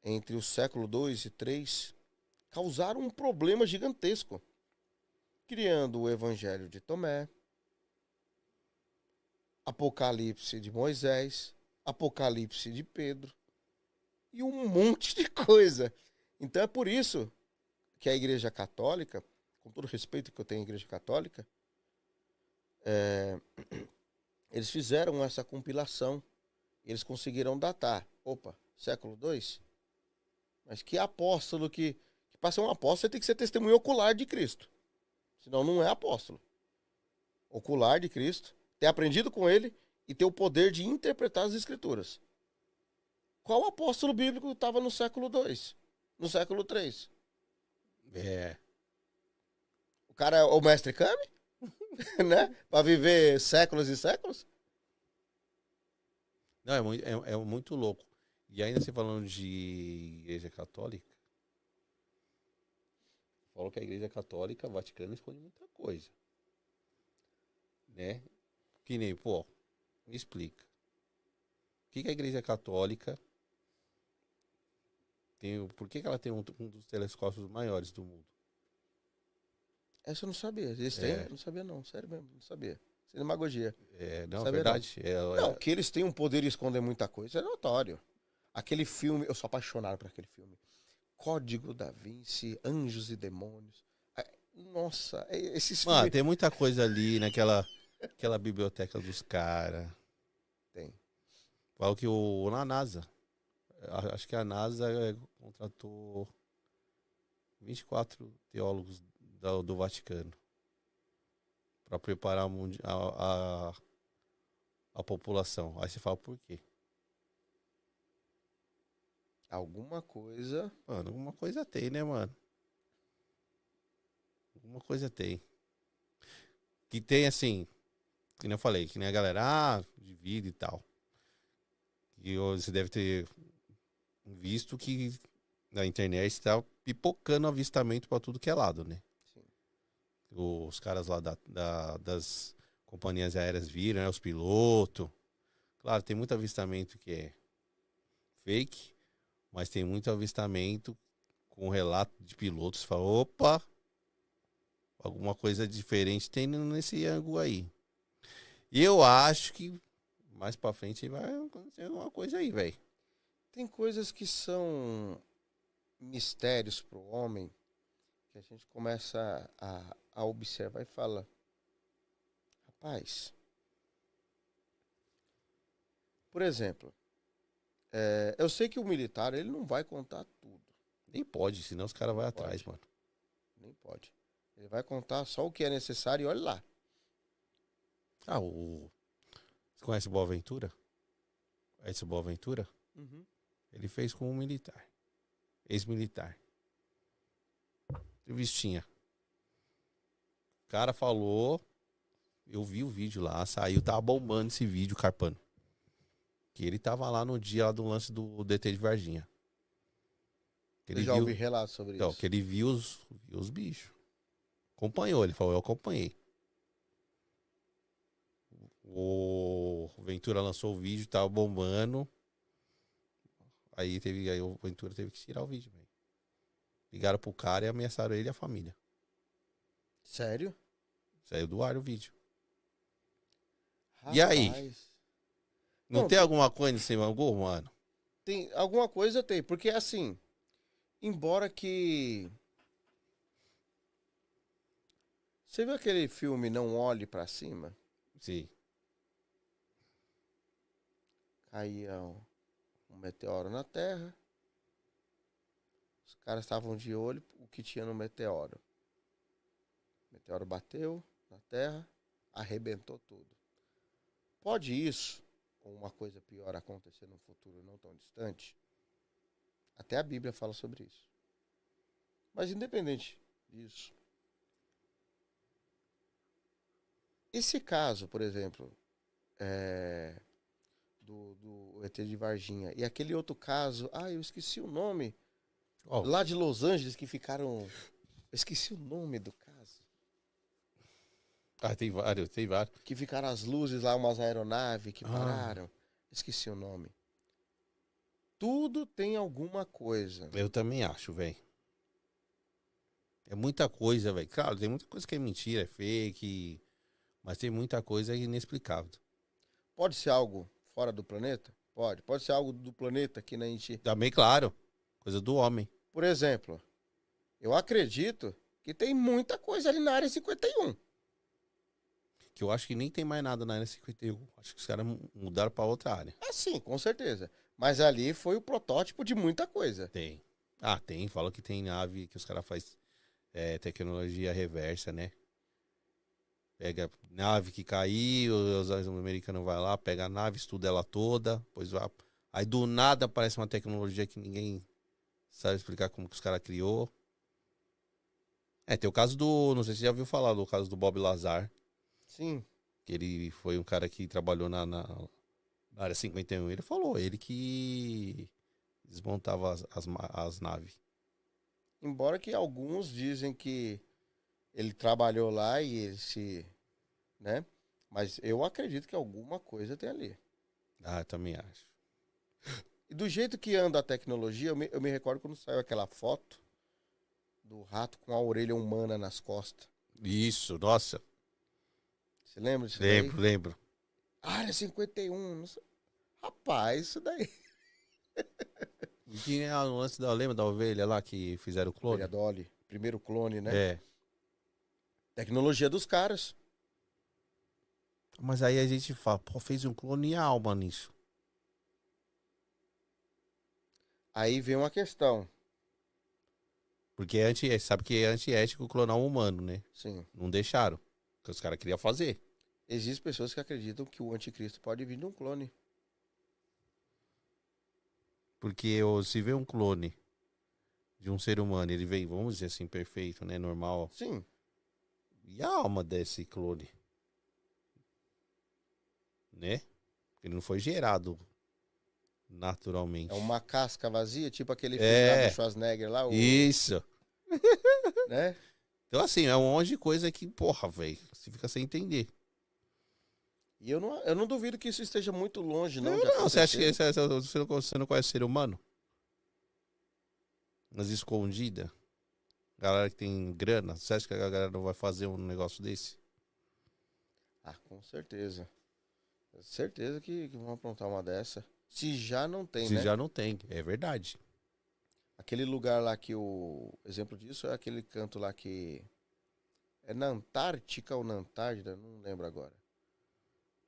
entre o século II e III causaram um problema gigantesco, criando o Evangelho de Tomé, Apocalipse de Moisés, Apocalipse de Pedro e um monte de coisa. Então é por isso que a Igreja Católica, com todo o respeito que eu tenho à Igreja Católica, eles fizeram essa compilação. Eles conseguiram datar. Opa, século II? Mas que apóstolo que para ser um apóstolo você tem que ser testemunho ocular de Cristo. Senão não é apóstolo. Ocular de Cristo, ter aprendido com ele e ter o poder de interpretar as escrituras. Qual apóstolo bíblico estava no século II? No século III? O cara é o mestre Kami? Né? Para viver séculos e séculos? Não, é muito louco. E ainda você falando de Igreja Católica, falou que a Igreja Católica, o Vaticano, esconde muita coisa. Né? Que nem, pô, me explica. O que a Igreja Católica tem. Por que ela tem um dos telescópios maiores do mundo? Essa eu não sabia. Eles têm? Eu não sabia, não. Sério mesmo, não sabia. Isso é demagogia. Não, é verdade. Não, que eles têm um poder de esconder muita coisa é notório. Aquele filme, eu sou apaixonado por aquele filme. Código da Vinci, Anjos e Demônios. Nossa, esses filmes... Mano, tem muita coisa ali naquela biblioteca dos caras. Tem. Fala que na NASA, acho que a NASA contratou 24 teólogos do Vaticano para preparar a população. Aí você fala, por quê? Alguma coisa... Mano, alguma coisa tem, né, mano? Alguma coisa tem. Que tem, assim, que nem eu falei, que nem a galera, divide e tal. E você deve ter visto que na internet está pipocando avistamento para tudo que é lado, né? Sim. Os caras lá das companhias aéreas viram, né? Os pilotos. Claro, tem muito avistamento que é fake, mas tem muito avistamento com relato de pilotos. Fala, opa, alguma coisa diferente tem nesse ângulo aí. E eu acho que mais pra frente vai acontecer alguma coisa aí, velho. Tem coisas que são mistérios pro homem que a gente começa a observar e fala, rapaz, por exemplo, eu sei que o militar ele não vai contar tudo. Nem pode, senão os caras vão atrás, mano. Nem pode. Ele vai contar só o que é necessário e olha lá. Você conhece o Boaventura? Esse Boaventura? Uhum. Ele fez com um militar. Ex-militar. Entrevistinha. O cara falou. Eu vi o vídeo lá, saiu, tava bombando esse vídeo, carpando. Que ele tava lá no dia lá do lance do DT de Varginha. Eu já ouvi relatos sobre isso. Que ele viu os bichos. Acompanhou, ele falou, eu acompanhei. O Ventura lançou o vídeo, tava bombando. Aí o Ventura teve que tirar o vídeo, velho. Ligaram pro cara e ameaçaram ele e a família. Sério? Saiu do ar o vídeo. Rapaz. E aí? Não tem alguma coisa nesse mango, mano? Tem, alguma coisa tem, porque assim, embora que... Você viu aquele filme Não Olhe Pra Cima? Sim. Caía um meteoro na Terra. Os caras estavam de olho o que tinha no meteoro. O meteoro bateu na Terra, arrebentou tudo. Pode isso, ou uma coisa pior, acontecer num futuro não tão distante? Até a Bíblia fala sobre isso. Mas independente disso, esse caso, por exemplo, do ET de Varginha, e aquele outro caso, eu esqueci o nome, lá de Los Angeles, que ficaram... Eu esqueci o nome do caso. Tem vários. Que ficaram as luzes lá, umas aeronaves que pararam. Esqueci o nome. Tudo tem alguma coisa. Eu também acho, velho. É muita coisa, velho. Claro, tem muita coisa que é mentira, é fake, mas tem muita coisa inexplicável. Pode ser algo fora do planeta? Pode. Pode ser algo do planeta que a gente... Também, claro. Coisa do homem. Por exemplo, eu acredito que tem muita coisa ali na área 51. Que eu acho que nem tem mais nada na área 51. Acho que os caras mudaram pra outra área. Sim, com certeza. Mas ali foi o protótipo de muita coisa. Tem. Tem. Fala que tem nave que os caras fazem tecnologia reversa, né? Pega nave que caiu, os americanos vão lá, pega a nave, estuda ela toda, depois vai Aí do nada aparece uma tecnologia que ninguém sabe explicar como que os caras criou. Tem o caso do... Não sei se você já ouviu falar do caso do Bob Lazar. Sim. Que ele foi um cara que trabalhou na área 51. Ele falou, ele que desmontava as naves. Embora que alguns dizem que ele trabalhou lá e ele se... né? Mas eu acredito que alguma coisa tem ali. Ah, eu também acho. E do jeito que anda a tecnologia, eu me recordo quando saiu aquela foto do rato com a orelha humana nas costas. Isso, nossa. Você lembra disso? Lembro. Área 51. Não sei. Rapaz, isso daí. E tinha o lance lembra da ovelha lá que fizeram o clone? Ovelha Dolly. Primeiro clone, né? É. Tecnologia dos caras. Mas aí a gente fala, pô, fez um clone e a alma nisso. Aí vem uma questão. Porque sabe que é antiético clonar um humano, né? Sim. Não deixaram. Porque os caras queriam fazer. Existem pessoas que acreditam que o anticristo pode vir de um clone. Porque se vê um clone de um ser humano, ele vem, vamos dizer assim, perfeito, né? Normal. Sim. E a alma desse clone? Né? Ele não foi gerado naturalmente. É uma casca vazia, tipo aquele filme lá do Schwarzenegger lá. Isso. Né? Então, assim, é um monte de coisa que, porra, velho, você fica sem entender. E eu não duvido que isso esteja muito longe, não. Você acha que você não conhece ser humano? Nas escondidas? Galera que tem grana, você acha que a galera não vai fazer um negócio desse? Ah, com certeza. Certeza que vão aprontar uma dessa. Se já não tem, né? Se já não tem, é verdade. Aquele lugar lá que o exemplo disso é aquele canto lá que é na Antártica ou na Antártida, não lembro agora.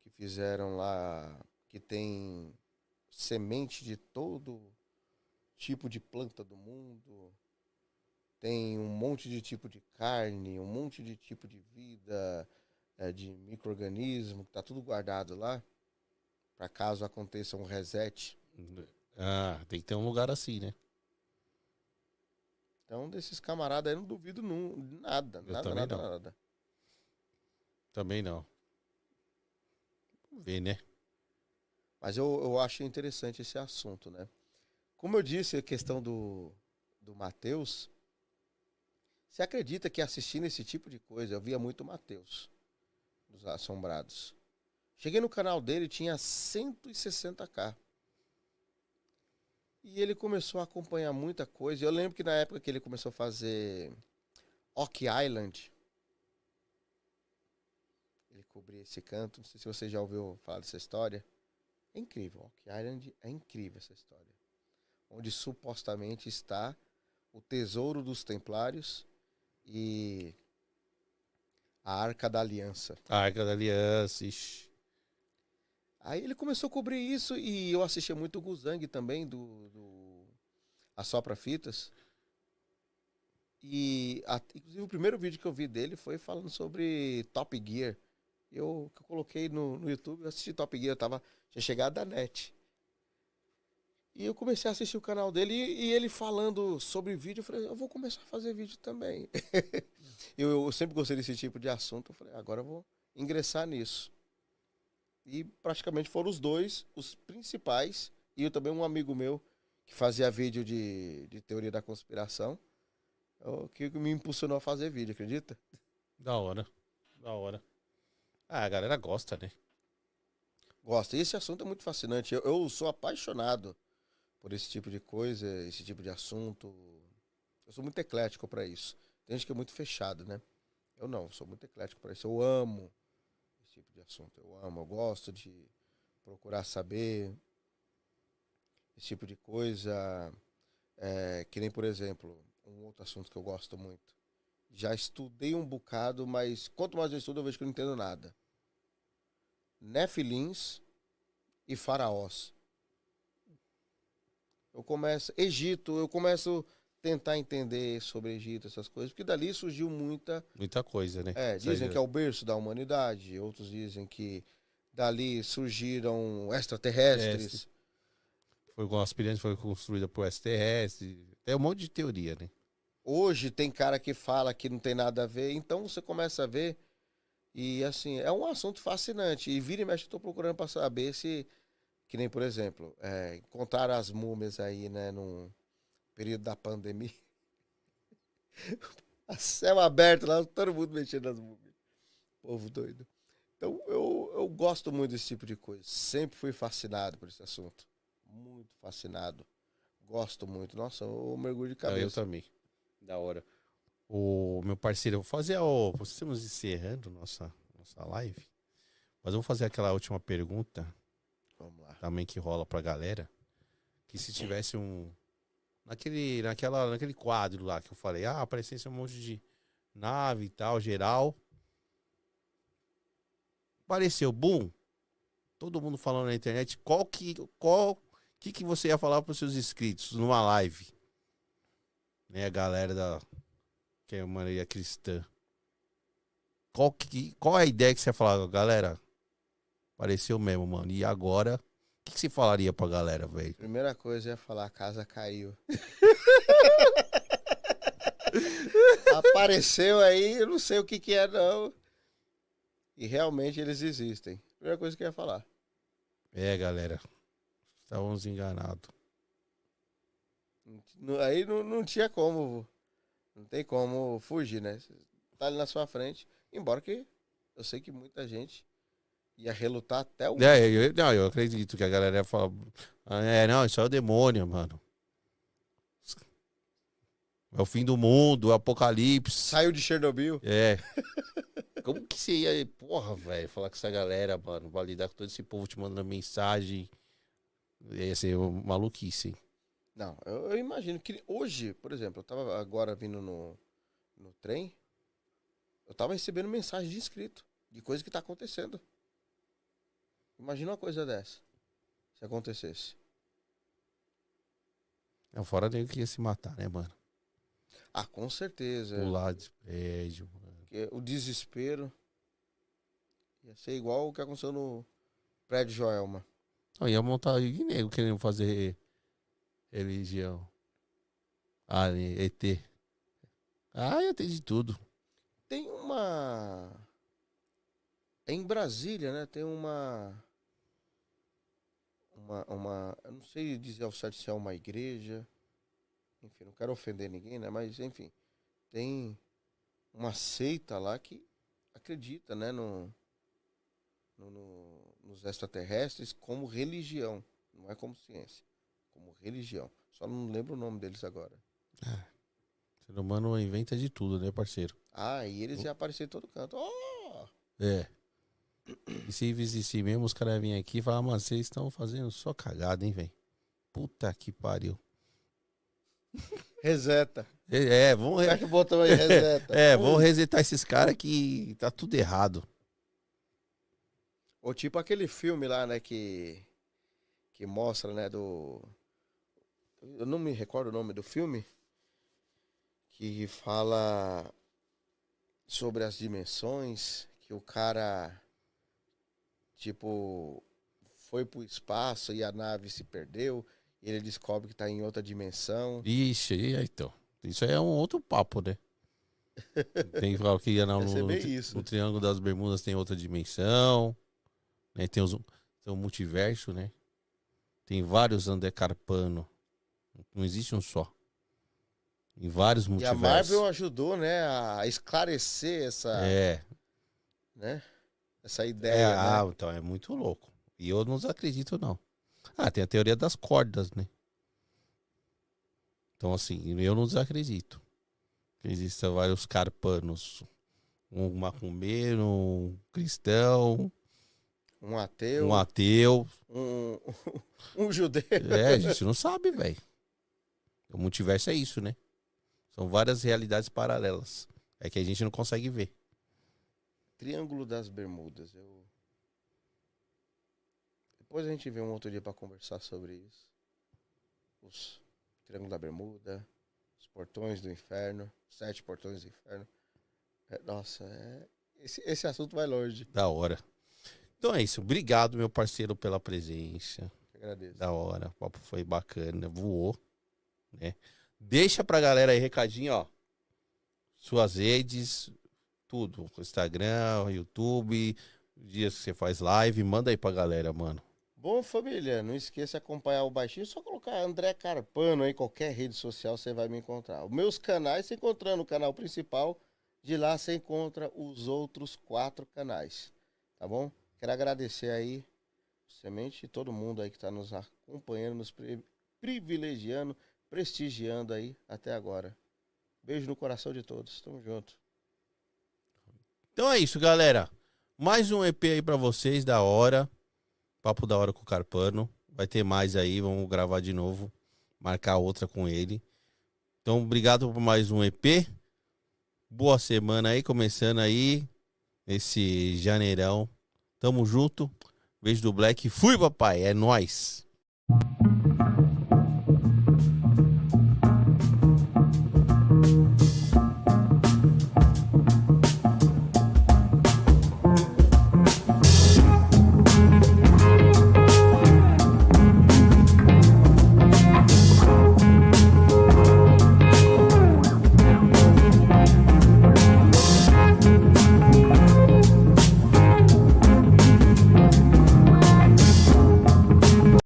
Que fizeram lá, que tem semente de todo tipo de planta do mundo. Tem um monte de tipo de carne, um monte de tipo de vida, de micro-organismo, que tá tudo guardado lá. Para caso aconteça um reset. Ah, tem que ter um lugar assim, né? Então, desses camaradas aí, eu não duvido nada. Eu Nada, também nada, não. nada. Também não. Vamos ver, né? Mas eu achei interessante esse assunto, né? Como eu disse, a questão do Matheus, você acredita que assistindo esse tipo de coisa, eu via muito o Matheus, dos Assombrados. Cheguei no canal dele, tinha 160k. E ele começou a acompanhar muita coisa. Eu lembro que na época que ele começou a fazer Oak Island, ele cobria esse canto. Não sei se você já ouviu falar dessa história. É incrível. Oak Island é incrível essa história. Onde supostamente está o tesouro dos Templários e a Arca da Aliança. A Arca da Aliança, ixi. Aí ele começou a cobrir isso e eu assistia muito o Guzang também, do Assopra Fitas. E, inclusive, o primeiro vídeo que eu vi dele foi falando sobre Top Gear. Eu coloquei no YouTube, eu assisti Top Gear, tinha chegado da net. E eu comecei a assistir o canal dele e ele falando sobre vídeo, eu falei, eu vou começar a fazer vídeo também. eu sempre gostei desse tipo de assunto, eu falei, agora eu vou ingressar nisso. E praticamente foram os dois, os principais, e eu também um amigo meu que fazia vídeo de teoria da conspiração, que me impulsionou a fazer vídeo, acredita? Da hora. Da hora. Ah, a galera gosta, né? Gosta. E esse assunto é muito fascinante. Eu sou apaixonado por esse tipo de coisa, esse tipo de assunto. Eu sou muito eclético pra isso. Tem gente que é muito fechado, né? Eu não, sou muito eclético pra isso. Eu amo esse tipo de assunto. Eu gosto de procurar saber esse tipo de coisa. Que nem, por exemplo, um outro assunto que eu gosto muito. Já estudei um bocado, mas quanto mais eu estudo, eu vejo que eu não entendo nada. Nefilins e faraós. Egito, eu começo a tentar entender sobre Egito, essas coisas, porque dali surgiu muita coisa, né? Dizem que é o berço da humanidade, outros dizem que dali surgiram extraterrestres. foi com as pirâmides foi construída por STS. Tem um monte de teoria, né? Hoje tem cara que fala que não tem nada a ver, então você começa a ver e assim, é um assunto fascinante. E vira e mexe, eu tô procurando pra saber se, que nem, por exemplo, encontraram as múmias aí, né, num período da pandemia. A céu aberto lá, todo mundo mexendo nas múmias. Povo doido. Então eu gosto muito desse tipo de coisa. Sempre fui fascinado por esse assunto. Muito fascinado. Gosto muito. Nossa, eu mergulho de cabeça. Eu também. Da hora. O meu parceiro, eu vou fazer estamos encerrando nossa live. Mas eu vou fazer aquela última pergunta. Vamos lá. Também que rola pra galera. Que se tivesse naquele quadro lá que eu falei, aparecesse um monte de nave e tal, geral. Apareceu, boom. Todo mundo falando na internet. O que você ia falar pros seus inscritos numa live? Né, a galera que é Maria Cristã. Qual é a ideia que você ia falar, galera? Apareceu mesmo, mano. E agora, o que você falaria pra galera, velho? Primeira coisa eu ia falar, a casa caiu. Apareceu aí, eu não sei o que é, não. E realmente eles existem. Primeira coisa que eu ia falar. Galera. Estávamos enganados. Aí não tinha como. Não tem como fugir, né? Tá ali na sua frente. Embora que eu sei que muita gente ia relutar até o... eu acredito que a galera ia falar... não, isso é o demônio, mano. É o fim do mundo, o apocalipse. Saiu de Chernobyl. Como que você ia... Porra, velho, falar com essa galera, mano, pra lidar com todo esse povo te mandando mensagem. Ia ser maluquice, hein? Não, eu imagino que hoje, por exemplo, eu tava agora vindo no trem, eu tava recebendo mensagem de inscrito, de coisa que tá acontecendo. Imagina uma coisa dessa, se acontecesse. Fora dele que ia se matar, né, mano? Com certeza. Pular de prédio, mano. O desespero ia ser igual o que aconteceu no prédio Joelma. Ia montar e nego querendo fazer religião. ET. Ia ter de tudo. Tem uma... Em Brasília, né? Tem uma... Eu não sei dizer ao certo se é uma igreja. Enfim, não quero ofender ninguém, né? Mas, enfim. Tem uma seita lá que acredita, né? Nos extraterrestres como religião. Não é como ciência. Como religião. Só não lembro o nome deles agora. O ser humano inventa de tudo, né, parceiro? E eles iam aparecer em todo canto. E se existir mesmo, os caras vêm aqui e falar, mano, vocês estão fazendo só cagada, hein, velho? Puta que pariu. Reseta. Vamos... Aperta o botão aí, reseta. Vamos resetar esses caras que tá tudo errado. Ou tipo aquele filme lá, né, que mostra, né, eu não me recordo o nome do filme, que fala sobre as dimensões, que o cara, tipo, foi pro espaço e a nave se perdeu, e ele descobre que tá em outra dimensão. Ixi, então. Isso aí é um outro papo, né? Tem que falar que ia no Triângulo das Bermudas tem outra dimensão, né? Tem o multiverso, né? Tem vários André Carpano. Não existe um só. Em vários multiversos. E a Marvel ajudou, né, a esclarecer essa... né? Essa ideia, né? Então é muito louco. E eu não acredito, não. Tem a teoria das cordas, né? Então, assim, eu não desacredito. Existem vários carpanos. Um macumbeiro, um cristão... Um ateu. Um judeu. A gente não sabe, velho. O multiverso é isso, né? São várias realidades paralelas. É que a gente não consegue ver. Triângulo das Bermudas. Depois a gente vê um outro dia pra conversar sobre isso. Os Triângulo da Bermuda, os portões do inferno, 7 portões do inferno. Nossa, esse assunto vai longe. Da hora. Então é isso. Obrigado, meu parceiro, pela presença. Agradeço. Da hora. O papo foi bacana. Voou. Né? Deixa pra galera aí recadinho, ó. Suas redes, tudo. Instagram, YouTube, dias que você faz live. Manda aí pra galera, mano. Bom, família, não esqueça de acompanhar o baixinho. Só colocar André Carpano aí, qualquer rede social você vai me encontrar. Os meus canais, você encontrando o canal principal, de lá você encontra os outros 4 canais. Tá bom? Quero agradecer aí, Semente, e todo mundo aí que tá nos acompanhando, nos privilegiando, prestigiando aí até agora. Beijo no coração de todos. Tamo junto. Então é isso, galera. Mais um EP aí pra vocês, da hora. Papo da hora com o Carpano. Vai ter mais aí, vamos gravar de novo. Marcar outra com ele. Então, obrigado por mais um EP. Boa semana aí, começando aí. Esse janeirão. Tamo junto. Beijo do Black. Fui, papai. É nóis.